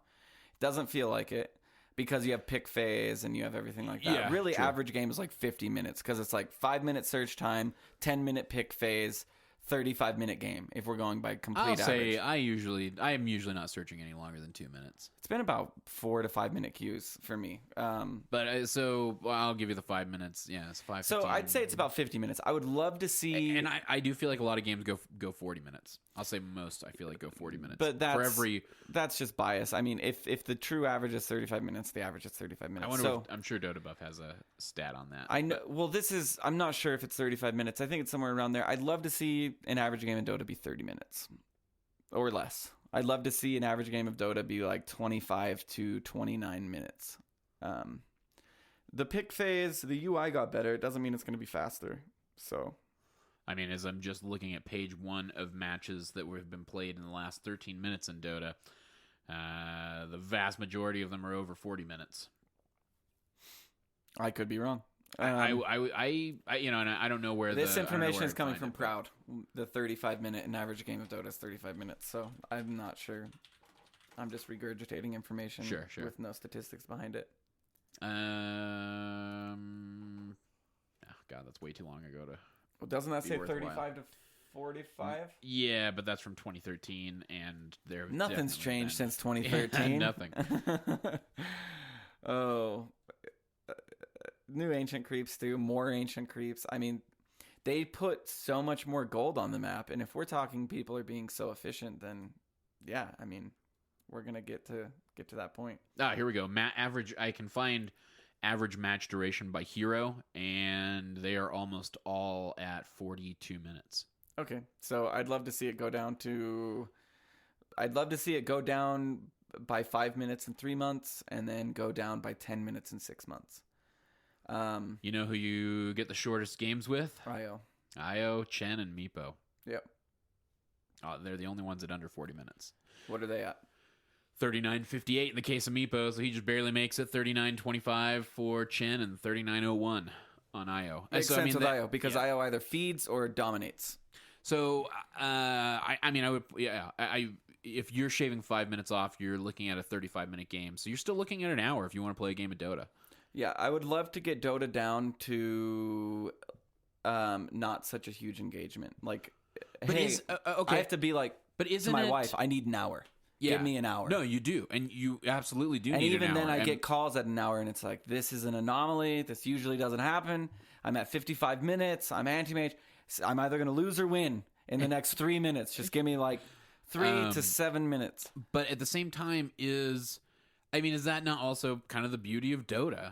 It doesn't feel like it because you have pick phase and you have everything like that. Yeah, really, true. average game is like 50 minutes because it's like 5-minute search time, 10-minute pick phase, 35-minute game. If we're going by complete I'll average, say I am usually not searching any longer than 2 minutes. it's been about 4 to 5-minute queues for me. But I'll give you the 5 minutes. Yeah, it's 5. So I'd say it's about 50 minutes. I would love to see, and I do feel like a lot of games go 40 minutes. I'll say most. I feel like go 40 minutes. but for that's just bias. I mean, if the true average is 35 minutes, the average is 35 minutes. I wonder. So, I'm sure DotaBuff has a stat on that. I know. Well, I'm not sure if it's 35 minutes. I think it's somewhere around there. I'd love to see an average game in Dota be 30 minutes or less. I'd love to see an average game of Dota be like 25 to 29 minutes. The pick phase, the UI got better. It doesn't mean it's going to be faster. So, I mean, as I'm just looking at page 1 of matches that have been played in the last 13 minutes in Dota, the vast majority of them are over 40 minutes. I could be wrong. And I don't know where this information is coming from it, Proud. The 35-minute and average game of Dota is 35 minutes, so I'm not sure. I'm just regurgitating information Sure. with no statistics behind it. Oh, God, that's way too long ago to. Well, doesn't that be say worthwhile. 35 to 45? Yeah, but that's from 2013, and Nothing's changed since 2013. Nothing. Oh. New ancient creeps too, more ancient creeps. I mean, they put so much more gold on the map, and if we're talking people are being so efficient, then yeah, I mean, we're gonna get to that point. Here we go. Average. I can find average match duration by hero, and they are almost all at 42 minutes. Okay, so I'd love to see it go down by 5 minutes in 3 months, and then go down by 10 minutes in 6 months. You know who you get the shortest games with? IO, Chen, and Meepo. Yep. They're the only ones at under 40 minutes. What are they at? 39.58 in the case of Meepo, so he just barely makes it. 39.25 for Chen and 39.01 on IO. Makes sense with IO because IO either feeds or dominates. So if you're shaving 5 minutes off, you're looking at a 35-minute game. So you're still looking at an hour if you want to play a game of Dota. Yeah, I would love to get Dota down to not such a huge engagement. Like, but hey, okay. I have to be like, but isn't to my it, wife, I need an hour. Yeah. Give me an hour. No, you do. And you absolutely do and need an hour. And even then I get calls at an hour, and it's like, this is an anomaly. This usually doesn't happen. I'm at 55 minutes. I'm anti-mage. I'm either going to lose or win in the next 3 minutes. Just give me like 3 to 7 minutes. But at the same time is that not also kind of the beauty of Dota?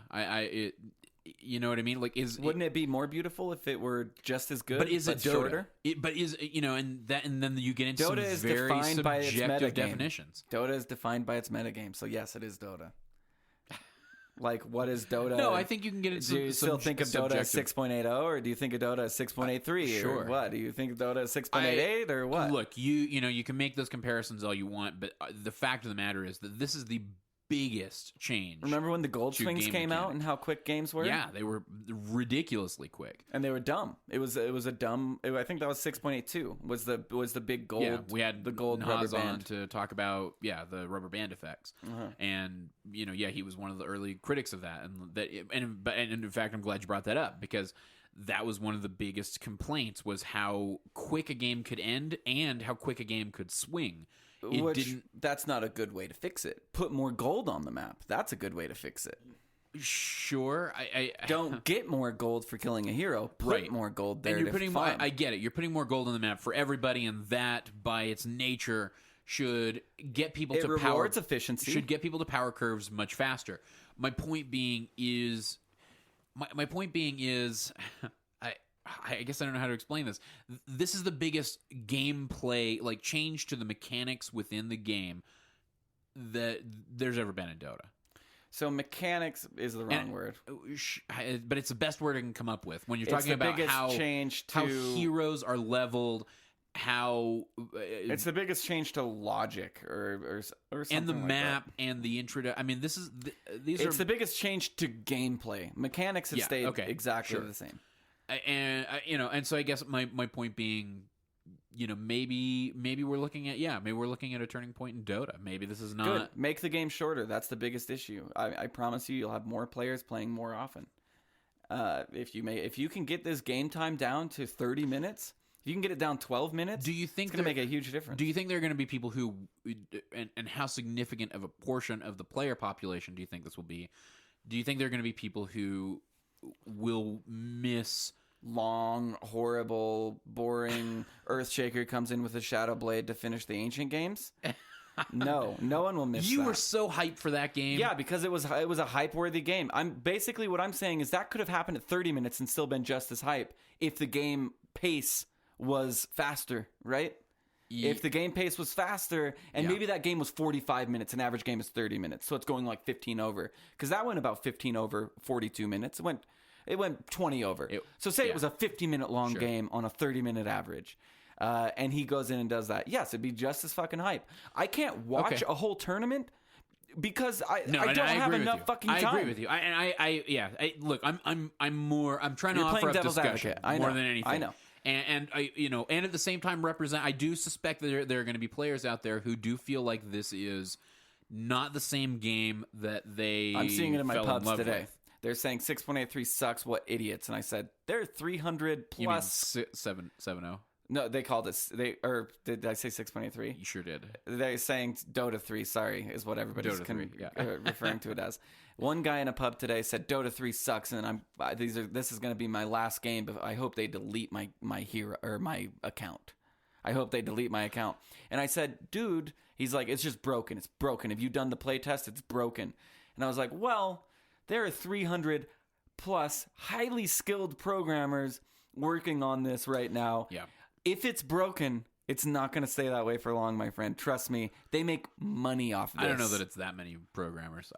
You know what I mean? Like, wouldn't it be more beautiful if it were just as good? But is it Dota? Shorter? And then you get into Dota some is very defined by its subjective metagame. Definitions. Dota is defined by its metagame, so yes, it is Dota. Like, what is Dota? No, I think you can get it. Do you still think of Dota as 6.80, or do you think of Dota as 6.83? Sure. Or what? Do you think of Dota as 6.88, or what? Look, you can make those comparisons all you want, but the fact of the matter is that this is the biggest change. Remember when the gold swings came out and how quick games were? Yeah, they were ridiculously quick, and they were dumb. It was a dumb. I think that was 6.82 was the big gold. Yeah, we had the gold rubber band to talk about. Yeah, the rubber band effects, and he was one of the early critics of that, and in fact, I'm glad you brought that up because that was one of the biggest complaints was how quick a game could end and how quick a game could swing. That's not a good way to fix it. Put more gold on the map. That's a good way to fix it. Sure, I don't get more gold for killing a hero. Put more gold there. And you're putting more. I get it. You're putting more gold on the map for everybody, and that, by its nature, should get people to rewards efficiency. Should get people to power curves much faster. My point being is. I guess I don't know how to explain this. This is the biggest gameplay, like, change to the mechanics within the game that there's ever been in Dota. So mechanics is the wrong word. But it's the best word I can come up with. When you're talking about how heroes are leveled, how... it's the biggest change to logic or something and the like map that. and the introduction. I mean, this is... It's the biggest change to gameplay. Mechanics have stayed exactly the same. And so I guess my point being, maybe we're looking at a turning point in Dota. Maybe this is not good. Make the game shorter. That's the biggest issue. I promise you'll have more players playing more often. If you can get this game time down to 30 minutes, if you can get it down 12 minutes, do you think it's going to make a huge difference? Do you think there are going to be people who, and how significant of a portion of the player population do you think this will be? Do you think there are going to be people who will miss long, horrible, boring Earthshaker comes in with a Shadow Blade to finish the ancient games? No one will miss You that. were so hyped for that game. Yeah, because it was a hype-worthy game. What I'm saying is that could have happened at 30 minutes and still been just as hype if the game pace was faster, right? If the game pace was faster, and maybe that game was 45 minutes, an average game is 30 minutes, so it's going like 15 over. Because that went about 15 over 42 minutes. It went 20 over. It was a 50-minute long game on a 30-minute average. And he goes in and does that. Yes, it'd be just as fucking hype. I can't watch a whole tournament because I don't have enough fucking time. I agree with you. Look, I'm trying to offer up discussion more than anything. I know. And and at the same time I do suspect that there are going to be players out there who do feel like this is not the same game that I'm seeing it in my pubs today. With. They're saying 6.83 sucks. What idiots? And I said they're 300 plus. You mean 7.0? No, they called it. Did I say 6.83? You sure did. They're saying Dota 3. Sorry, is what everybody's referring to it as. One guy in a pub today said Dota 3 sucks, and this is going to be my last game. But I hope they delete my hero or my account. I hope they delete my account. And I said, dude, he's like, it's just broken. It's broken. Have you done the play test? It's broken. And I was like, well, there are 300 plus highly skilled programmers working on this right now. Yeah. If it's broken, it's not going to stay that way for long, my friend. Trust me. They make money off this. I don't know that it's that many programmers.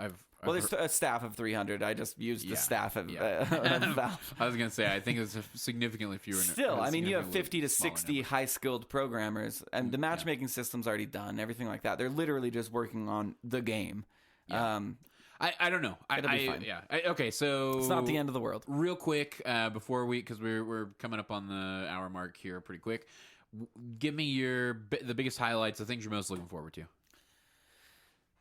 There's a staff of 300. I just used the staff of Valve. I was going to say, I think it's significantly fewer. Still, I mean, you have 50 to 60 high-skilled programmers, and the matchmaking system's already done, everything like that. They're literally just working on the game. Yeah. I don't know. It'll be fine. Okay, so it's not the end of the world. Real quick, before because we're coming up on the hour mark here pretty quick. Give me the biggest highlights, the things you're most looking forward to.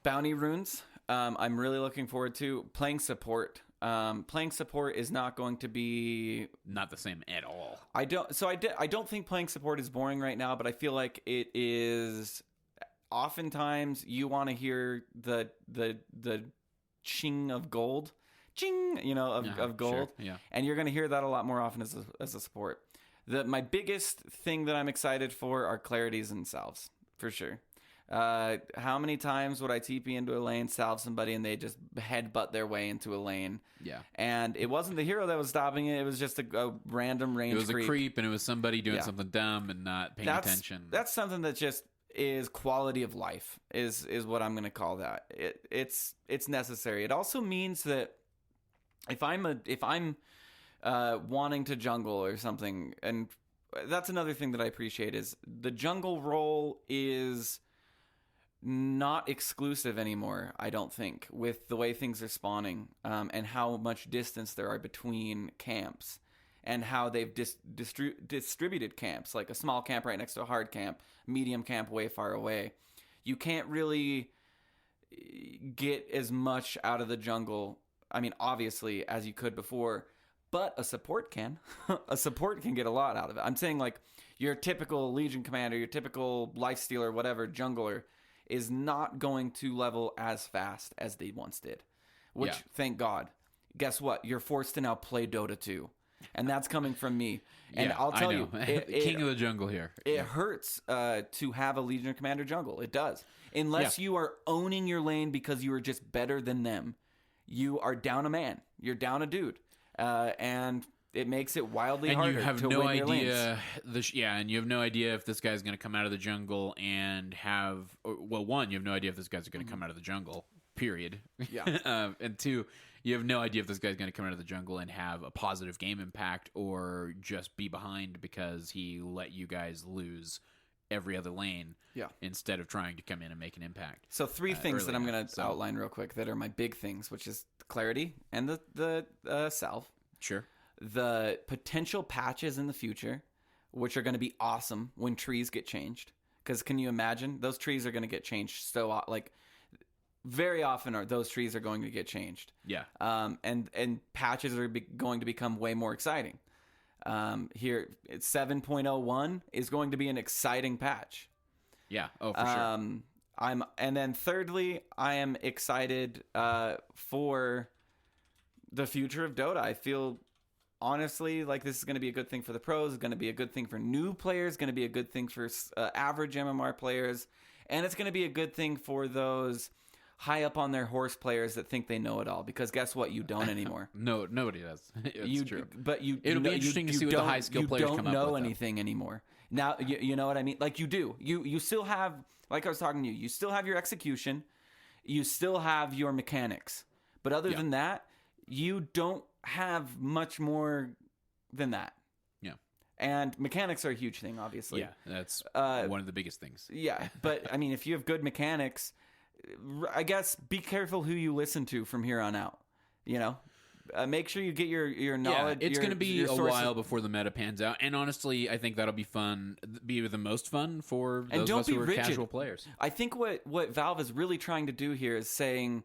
Bounty runes. I'm really looking forward to playing support. Playing support is not going to be not the same at all. I don't think playing support is boring right now, but I feel like it is. Oftentimes, you want to hear the ching of gold, ching, of gold, sure, yeah. And you're going to hear that a lot more often as a support. My biggest thing that I'm excited for are clarities and salves, for sure. How many times would I TP into a lane, salve somebody, and they just headbutt their way into a lane? Yeah. And it wasn't the hero that was stopping it. It was just a random range creep. It was a creep, and it was somebody doing something dumb and not paying attention. That's something that just is quality of life, is what I'm going to call that. It's necessary. It also means that if I'm wanting to jungle or something, and that's another thing that I appreciate, is the jungle role is not exclusive anymore, I don't think, with the way things are spawning, and how much distance there are between camps, and how they've distributed camps, like a small camp right next to a hard camp, medium camp way far away. You can't really get as much out of the jungle, I mean, obviously, as you could before, but a support can. A support can get a lot out of it. I'm saying, like, your typical Legion commander, your typical lifestealer, whatever, jungler, is not going to level as fast as they once did. Which, thank God. Guess what? You're forced to now play Dota 2. And that's coming from me. And I'll tell you, king of the jungle here. It hurts to have a Legion commander jungle. It does. Unless you are owning your lane because you are just better than them. You are down a man. You're down a dude. And it makes it wildly harder to win your lanes. And you have no idea if this guy's going to come out of the jungle and have... one, you have no idea if this guy's going to come out of the jungle, period. Yeah. And two, you have no idea if this guy's going to come out of the jungle and have a positive game impact or just be behind because he let you guys lose every other lane instead of trying to come in and make an impact. So three things that I'm going to outline real quick that are my big things, which is clarity and the salve. Sure. the potential patches in the future, which are going to be awesome when trees get changed. Because can you imagine? Those trees are going to get changed so, like, very often those trees are going to get changed. Yeah. And patches are going to become way more exciting. Here, 7.01 is going to be an exciting patch. Yeah. Oh, for sure. And then thirdly, I am excited for the future of Dota. I feel honestly like this is going to be a good thing for the pros. It's going to be a good thing for new players. Going to be a good thing for average MMR players, and it's going to be a good thing for those high up on their horse players that think they know it all. Because guess what? You don't anymore. No, nobody does. It's true. But it'll be interesting to see what the high skill players come up with. You don't know anything anymore. Now you know what I mean. Like you do. You still have. Like I was talking to you. You still have your execution. You still have your mechanics. But other than that, you don't have much more than that. Yeah. And mechanics are a huge thing, obviously. Yeah, that's one of the biggest things. Yeah, but I mean, if you have good mechanics, I guess be careful who you listen to from here on out. You know, make sure you get your knowledge. Yeah, it's going to be a while before the meta pans out, and honestly, I think that'll be fun. Be the most fun for those of us who are casual players. I think what Valve is really trying to do here is saying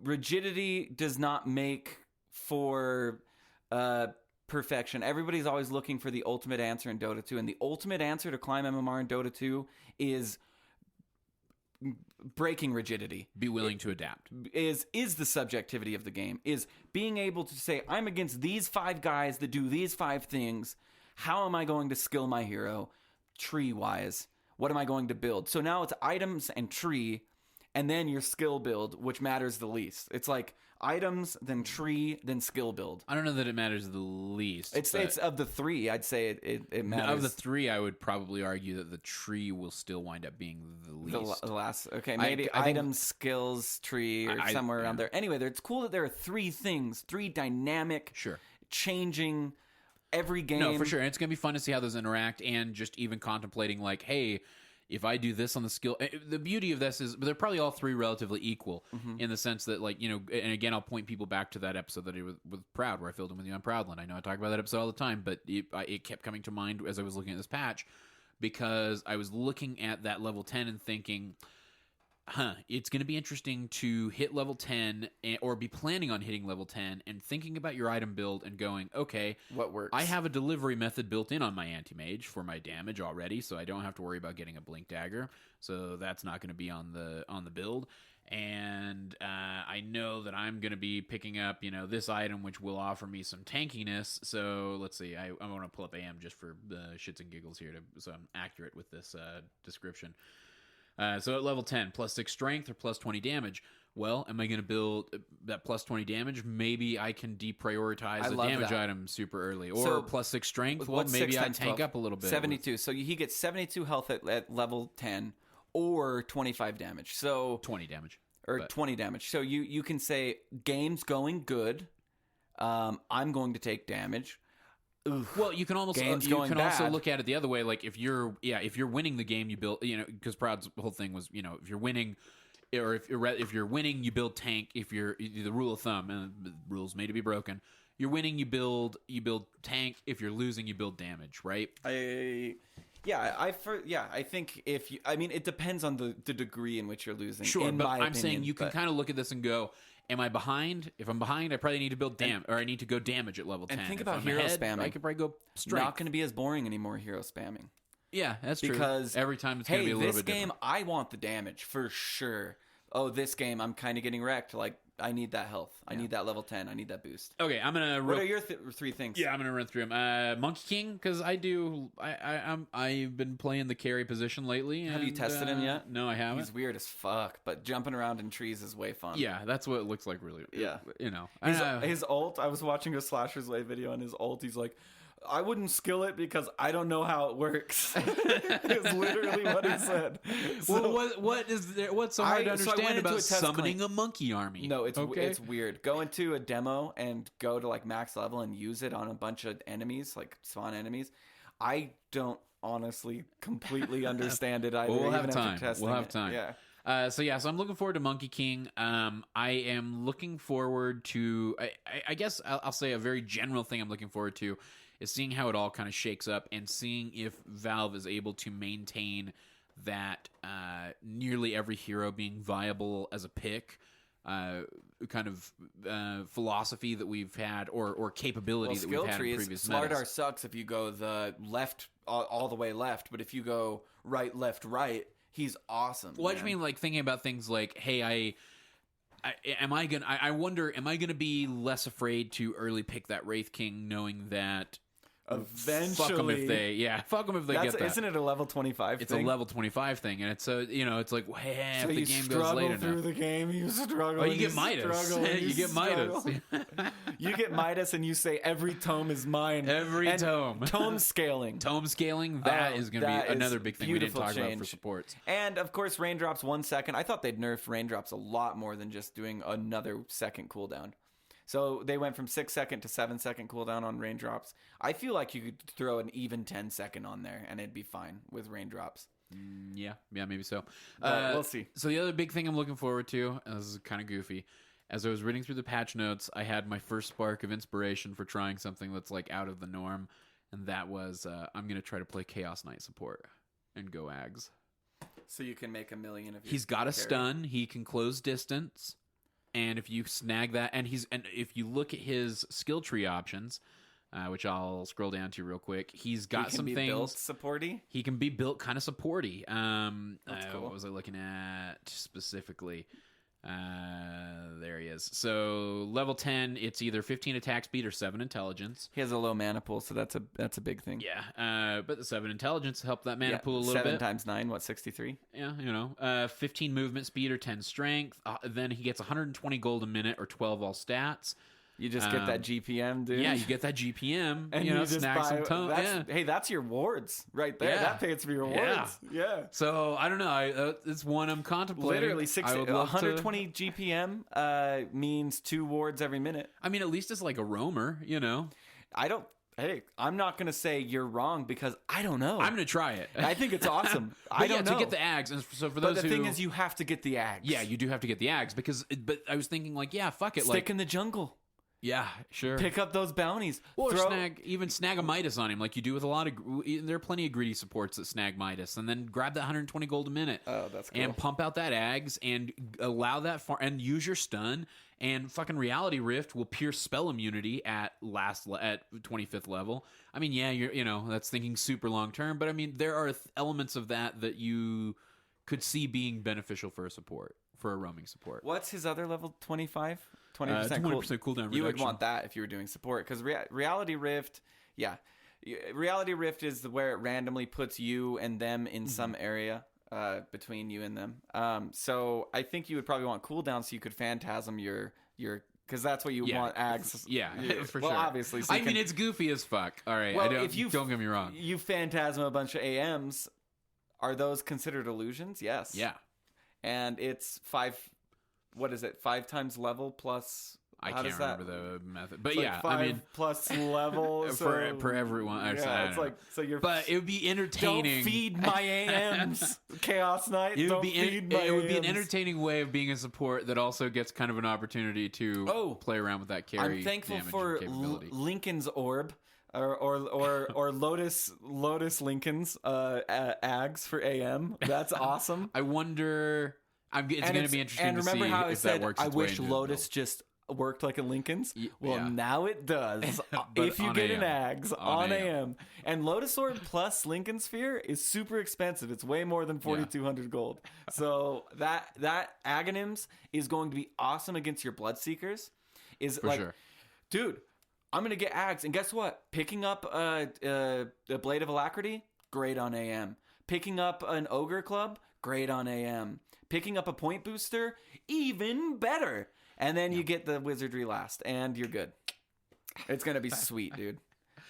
rigidity does not make for perfection. Everybody's always looking for the ultimate answer in Dota 2, and the ultimate answer to climb MMR in Dota 2 is breaking rigidity. Be willing to adapt. Is the subjectivity of the game. Is being able to say, I'm against these 5 guys that do these 5 things. How am I going to skill my hero tree-wise? What am I going to build? So now it's items and tree, and then your skill build, which matters the least. It's like items, then tree, then skill build. I don't know that it matters the least. It's of the 3, I'd say it matters. Of the 3, I would probably argue that the tree will still wind up being the least. The last, okay, maybe I items, skills, tree, or somewhere around there. Anyway, it's cool that there are 3 things, 3 dynamic, changing every game. No, for sure. And it's going to be fun to see how those interact, and just even contemplating like, hey, if I do this on the skill, the beauty of this is they're probably all 3 relatively equal in the sense that, like, you know, and again, I'll point people back to that episode that I did with Proud, where I filled in with you on Proudland. I know I talk about that episode all the time, but it kept coming to mind as I was looking at this patch, because I was looking at that level 10 and thinking, it's going to be interesting to hit level 10 or be planning on hitting level 10 and thinking about your item build and going, okay, what works? I have a delivery method built in on my anti-mage for my damage already, so I don't have to worry about getting a blink dagger. So that's not going to be on the build. And I know that I'm going to be picking up, you know, this item which will offer me some tankiness. So let's see, I want to pull up AM just for the shits and giggles here so I'm accurate with this description. So at level 10, plus 6 strength or plus 20 damage. Well, am I going to build that plus 20 damage? Maybe I can deprioritize a damage item super early. Or so, plus 6 strength. Well, maybe I tank 12? Up a little bit. 72. So he gets 72 health at level 10 or 25 damage. So 20 damage. Or 20 damage. So you can say, game's going good. I'm going to take damage. Oof. Well, you can almost also look at it the other way. Like if you're winning the game, you build, you know, because Proud's whole thing was, you know, if you're winning, or if you're winning, you build tank. If you're the rule of thumb, and the rules made to be broken, you're winning, you build tank. If you're losing, you build damage. Right? I think it depends on the degree in which you're losing. Sure, but I'm saying you can kind of look at this and go, am I behind? If I'm behind, I probably need to build or I need to go damage at level 10. And think about hero spamming. I could probably go strength. Not going to be as boring anymore, hero spamming. Yeah, that's true. Because every time it's going to be a little bit different. This game, I want the damage for sure. Oh, this game, I'm kind of getting wrecked. Like, I need that health. I need that level 10. I need that boost. Okay, I'm going to... What are your 3 things? Yeah, I'm going to run through them. Monkey King, because I've been playing the carry position lately. Have you tested him yet? No, I haven't. He's weird as fuck, but jumping around in trees is way fun. Yeah, that's what it looks like, really. Yeah. You know. His ult, I was watching a Slashers Way video, and his ult, he's like, I wouldn't skill it because I don't know how it works. Is literally what he said. So, well, what's so hard to understand about summoning a monkey army? No, it's weird. Go into a demo and go to like max level and use it on a bunch of enemies, like spawn enemies. I don't honestly completely understand it either. We'll have time. We'll have time. Yeah. So I'm looking forward to Monkey King. I am looking forward to, I guess I'll say a very general thing I'm looking forward to is seeing how it all kind of shakes up and seeing if Valve is able to maintain that nearly every hero being viable as a pick kind of philosophy that we've had or capability that we've had in previous Smart metas. R sucks if you go the left all the way left, but if you go right, left, right, he's awesome. Well, I just mean like thinking about things like, hey, I wonder, am I gonna be less afraid to early pick that Wraith King, knowing that eventually, fuck them if they get that. Isn't it a level 25 It's thing? a level 25 thing, and it's it's like, hey, So if the game goes late through enough. the game, you struggle. Oh, you get Midas. You get Midas. You get Midas, and you say every tome is mine. Every tome. Tome scaling. Tome scaling, that is going to be another big thing we didn't talk about for supports. And, of course, Raindrops 1 second. I thought they'd nerf Raindrops a lot more than just doing another second cooldown. So they went from 6 second to 7 second cooldown on Raindrops. I feel like you could throw an even 10 second on there, and it'd be fine with Raindrops. Yeah, maybe so. We'll see. So the other big thing I'm looking forward to, and this is kind of goofy, as I was reading through the patch notes, I had my first spark of inspiration for trying something that's like out of the norm, and that was I'm going to try to play Chaos Knight support and go Ags. So you can make a million of. He's got a stun. He can close distance. And if you snag that, and if you look at his skill tree options, which I'll scroll down to real quick, he's got some things. Built supporty. He can be built kind of supporty. That's cool. What was I looking at specifically? There he is. So level 10, it's either 15 attack speed or 7 intelligence. He has a low mana pool, so that's a big thing. Yeah, but the 7 intelligence helped that mana pool a little 7 bit. 7 times 9, 63? Yeah, 15 movement speed or 10 strength. Then he gets 120 gold a minute or 12 all stats. You just get that GPM, dude. Yeah, you get that GPM. And you just snag some tone. Hey, that's your wards right there. Yeah. That pays for your wards. Yeah. So, I don't know. It's one I'm contemplating. Literally 120 GPM means 2 wards every minute. I mean, at least it's like a roamer, I'm not going to say you're wrong because I don't know. I'm going to try it. I think it's awesome. I don't know. To get the Ags. And so for but those the thing is, you have to get the Ags. Yeah, you do have to get the Ags but I was thinking like, yeah, fuck it. Stick in the jungle. Yeah, sure. Pick up those bounties. Or snag a Midas on him like you do with a lot of... There are plenty of greedy supports that snag Midas. And then grab that 120 gold a minute. Oh, that's cool. And pump out that Ags and allow that... and use your stun. And fucking Reality Rift will pierce spell immunity at 25th level. I mean, yeah, that's thinking super long term. But I mean, there are elements of that you could see being beneficial for a support. For a roaming support. What's his other level? 25? 20% cooldown reduction. You would want that if you were doing support. Because Reality Rift, yeah. Reality Rift is where it randomly puts you and them in some area between you and them. So I think you would probably want cooldown so you could phantasm your because that's what you want Ags. Yeah, for sure. Well, obviously. So mean, it's goofy as fuck. All right. Well, don't get me wrong. You phantasm a bunch of AMs. Are those considered illusions? Yes. Yeah. And it's 5 times level plus. I can't remember the method, but it's yeah, 5 plus level per everyone. Yeah, it's like so you're. But it would be entertaining. Don't feed my AMs, Chaos Knight. It would be an entertaining way of being a support that also gets kind of an opportunity to play around with that carry. I'm thankful damage for capability. Lincoln's Orb. Or Lotus Lincoln's Ags for AM. That's awesome. I wonder. It's going to be interesting to see remember how I if said that works. I wish Lotus just worked like a Lincoln's. Well, now it does. If you get an Ags on AM. And Lotus Orb plus Lincoln Sphere is super expensive. It's way more than 4,200 gold. So that Aghanims is going to be awesome against your Bloodseekers. Sure. Dude, I'm going to get Ags. And guess what? Picking up a Blade of Alacrity, great on AM. Picking up an Ogre Club, great on AM. Picking up a point booster, even better. And then you get the Wizardry last, and you're good. It's going to be sweet, dude.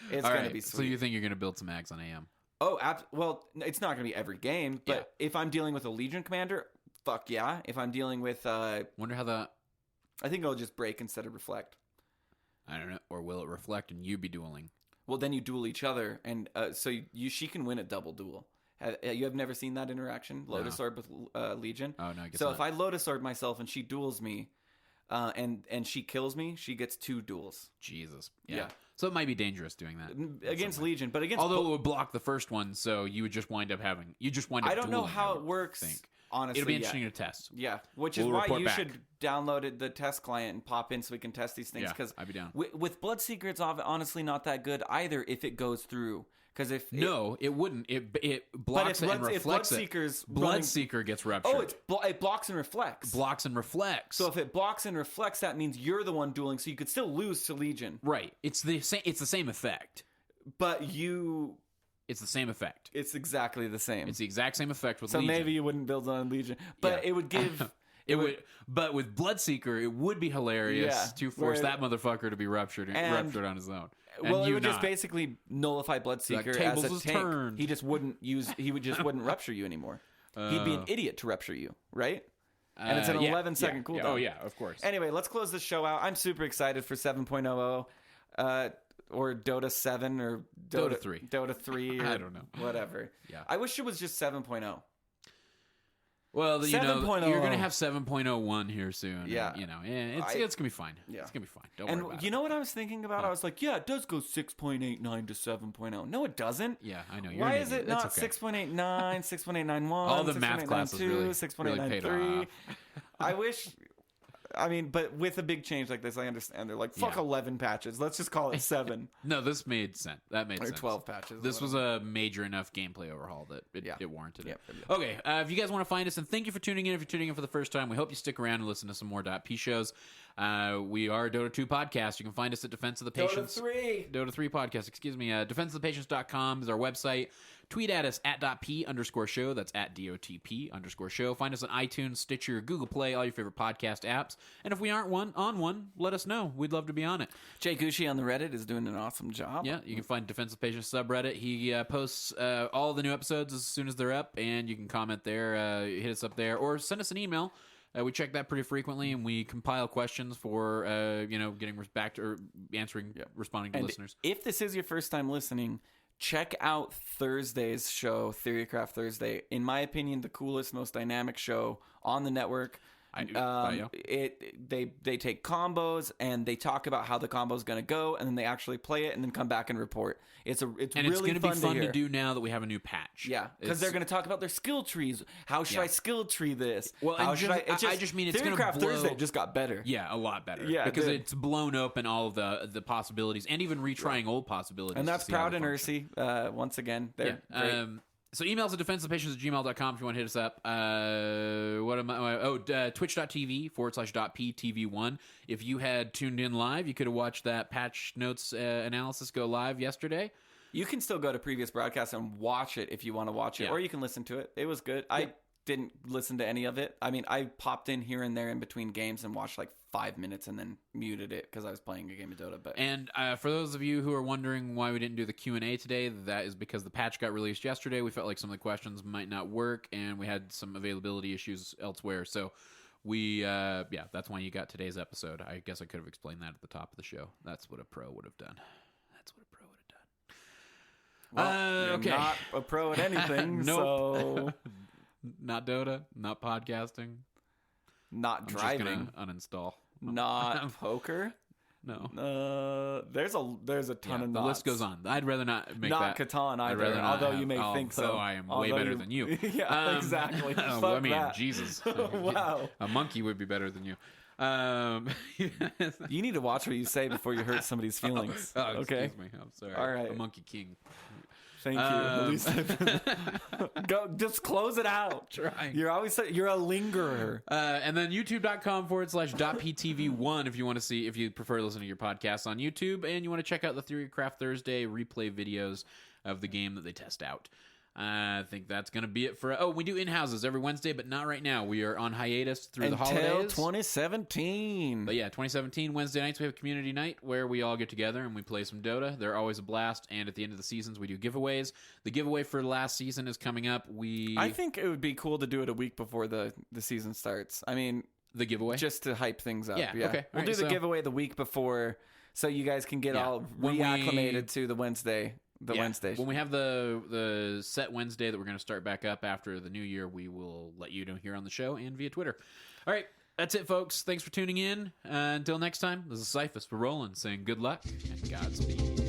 It's going to be sweet. So you think you're going to build some Ags on AM? Oh, well, it's not going to be every game, but if I'm dealing with a Legion Commander, fuck yeah. If I'm dealing with... Wonder how that... I think it'll just break instead of reflect. I don't know. Or will it reflect and you be dueling? Well, then you duel each other, and so she can win a double duel. You have never seen that interaction? Lotus Orb with Legion? Oh, no, I guess so not. if I Lotus Orb myself and she duels me, and she kills me, she gets 2 duels. Jesus. Yeah. So it might be dangerous doing that. Against Legion, but against... Although it would block the first one, so you would just wind up having... I don't know how it works, honestly. It'll be interesting to test. Yeah, which is why you should download the test client and pop in so we can test these things. Yeah, I'd be down. With Bloodseeker, it's honestly not that good either if it goes through. Because it wouldn't. It blocks it and reflects it. Bloodseeker gets ruptured. It blocks and reflects. Blocks and reflects. So if it blocks and reflects, that means you're the one dueling. So you could still lose to Legion. Right. It's the same. It's the same effect. But you. It's the same effect. It's exactly the same. It's the exact same effect with Legion. So maybe you wouldn't build on Legion, but it would give. But with Bloodseeker, it would be hilarious to force that motherfucker to be ruptured on his own. Well, it would just basically nullify Bloodseeker as a tank. Turned. He just wouldn't wouldn't rupture you anymore. He'd be an idiot to rupture you, right? And it's an 11-second cooldown. Oh yeah, of course. Anyway, let's close the show out. I'm super excited for 7.00, or Dota 7 or Dota 3. Dota 3. Or I don't know. Whatever. Yeah. I wish it was just 7.0. Well, you're going to have 7.01 here soon. Yeah. And, it's going to be fine. Yeah. It's going to be fine. Don't worry about it. And you know what I was thinking about? I was like, yeah, it does go 6.89 to 7.0. No, it doesn't. Yeah, I know. Why is it not 6.89, 6.891, all the math classes really 6.893? paid off. I wish... I mean, but with a big change like this, I understand. They're like, fuck 11 patches. Let's just call it 7. No, this made sense. That made sense. Or 12 patches. This was a major enough gameplay overhaul that it warranted it. Yeah. Okay, if you guys want to find us, and thank you for tuning in. If you're tuning in for the first time, we hope you stick around and listen to some more .p shows. We are a Dota 2 podcast. You can find us at Defense of the Patients. Dota 3 podcast, excuse me. defenseofthepatients.com is our website. Tweet at us at .p_show. That's at DOTP_show. Find us on iTunes, Stitcher, Google Play, all your favorite podcast apps. And if we aren't on one, let us know. We'd love to be on it. Jay Gucci on the Reddit is doing an awesome job. Yeah, you can find Defense of Patients subreddit. He posts all the new episodes as soon as they're up, and you can comment there, hit us up there, or send us an email. We check that pretty frequently, and we compile questions for getting back to or answering, responding to listeners. If this is your first time listening, check out Thursday's show, Theorycraft Thursday. In my opinion, the coolest, most dynamic show on the network. They take combos and they talk about how the combo is going to go, and then they actually play it and then come back and report. It's really going to be fun to to do now that we have a new patch. Yeah, because they're going to talk about their skill trees. How should I skill tree this? Well, I just mean it's going to blow. Thursday just got better. Yeah, a lot better. Yeah, because it's blown open all of the possibilities and even retrying old possibilities. And that's proud and Ursi once again. They're great. So emails at defenseofthepatients@gmail.com if you want to hit us up. Twitch.tv/.p-tv1. If you had tuned in live, you could have watched that patch notes analysis go live yesterday. You can still go to previous broadcasts and watch it if you want to watch it, or you can listen to it. It was good. Yeah. I didn't listen to any of it. I mean, I popped in here and there in between games and watched like 5 minutes and then muted it because I was playing a game of Dota. And for those of you who are wondering why we didn't do the Q&A today, that is because the patch got released yesterday. We felt like some of the questions might not work, and we had some availability issues elsewhere. So that's why you got today's episode. I guess I could have explained that at the top of the show. That's what a pro would have done. Well, you're not a pro at anything, nope. So... Not Dota, not podcasting, not driving. I'm just gonna uninstall. Not poker. No. There's a ton of knots. The list goes on. I'd rather not make not that. Catan either, although you may think so. I am way better than you. Yeah, exactly. I mean, Jesus. Wow. A monkey would be better than you. You need to watch what you say before you hurt somebody's feelings. Okay. Excuse me. I'm sorry. All right. A monkey king. Thank you. At least go, just close it out. Trying. You're a lingerer. And then youtube.com/.ptv1 if you want to see, if you prefer listening to your podcasts on YouTube and you want to check out the Theorycraft Thursday replay videos of the game that they test out. I think that's going to be it for... we do in-houses every Wednesday, but not right now. We are on hiatus through the holidays. Until 2017. But yeah, 2017, Wednesday nights, we have a community night where we all get together and we play some Dota. They're always a blast. And at the end of the seasons, we do giveaways. The giveaway for last season is coming up. I think it would be cool to do it a week before the season starts. I mean... The giveaway? Just to hype things up. Yeah, okay. We'll do the giveaway the week before so you guys can get all reacclimated to the Wednesday the Wednesday. When we have the set Wednesday that we're going to start back up after the new year, we will let you know here on the show and via Twitter. All right, that's it, folks. Thanks for tuning in. Until next time, this is Cyphus for Roland saying good luck and Godspeed.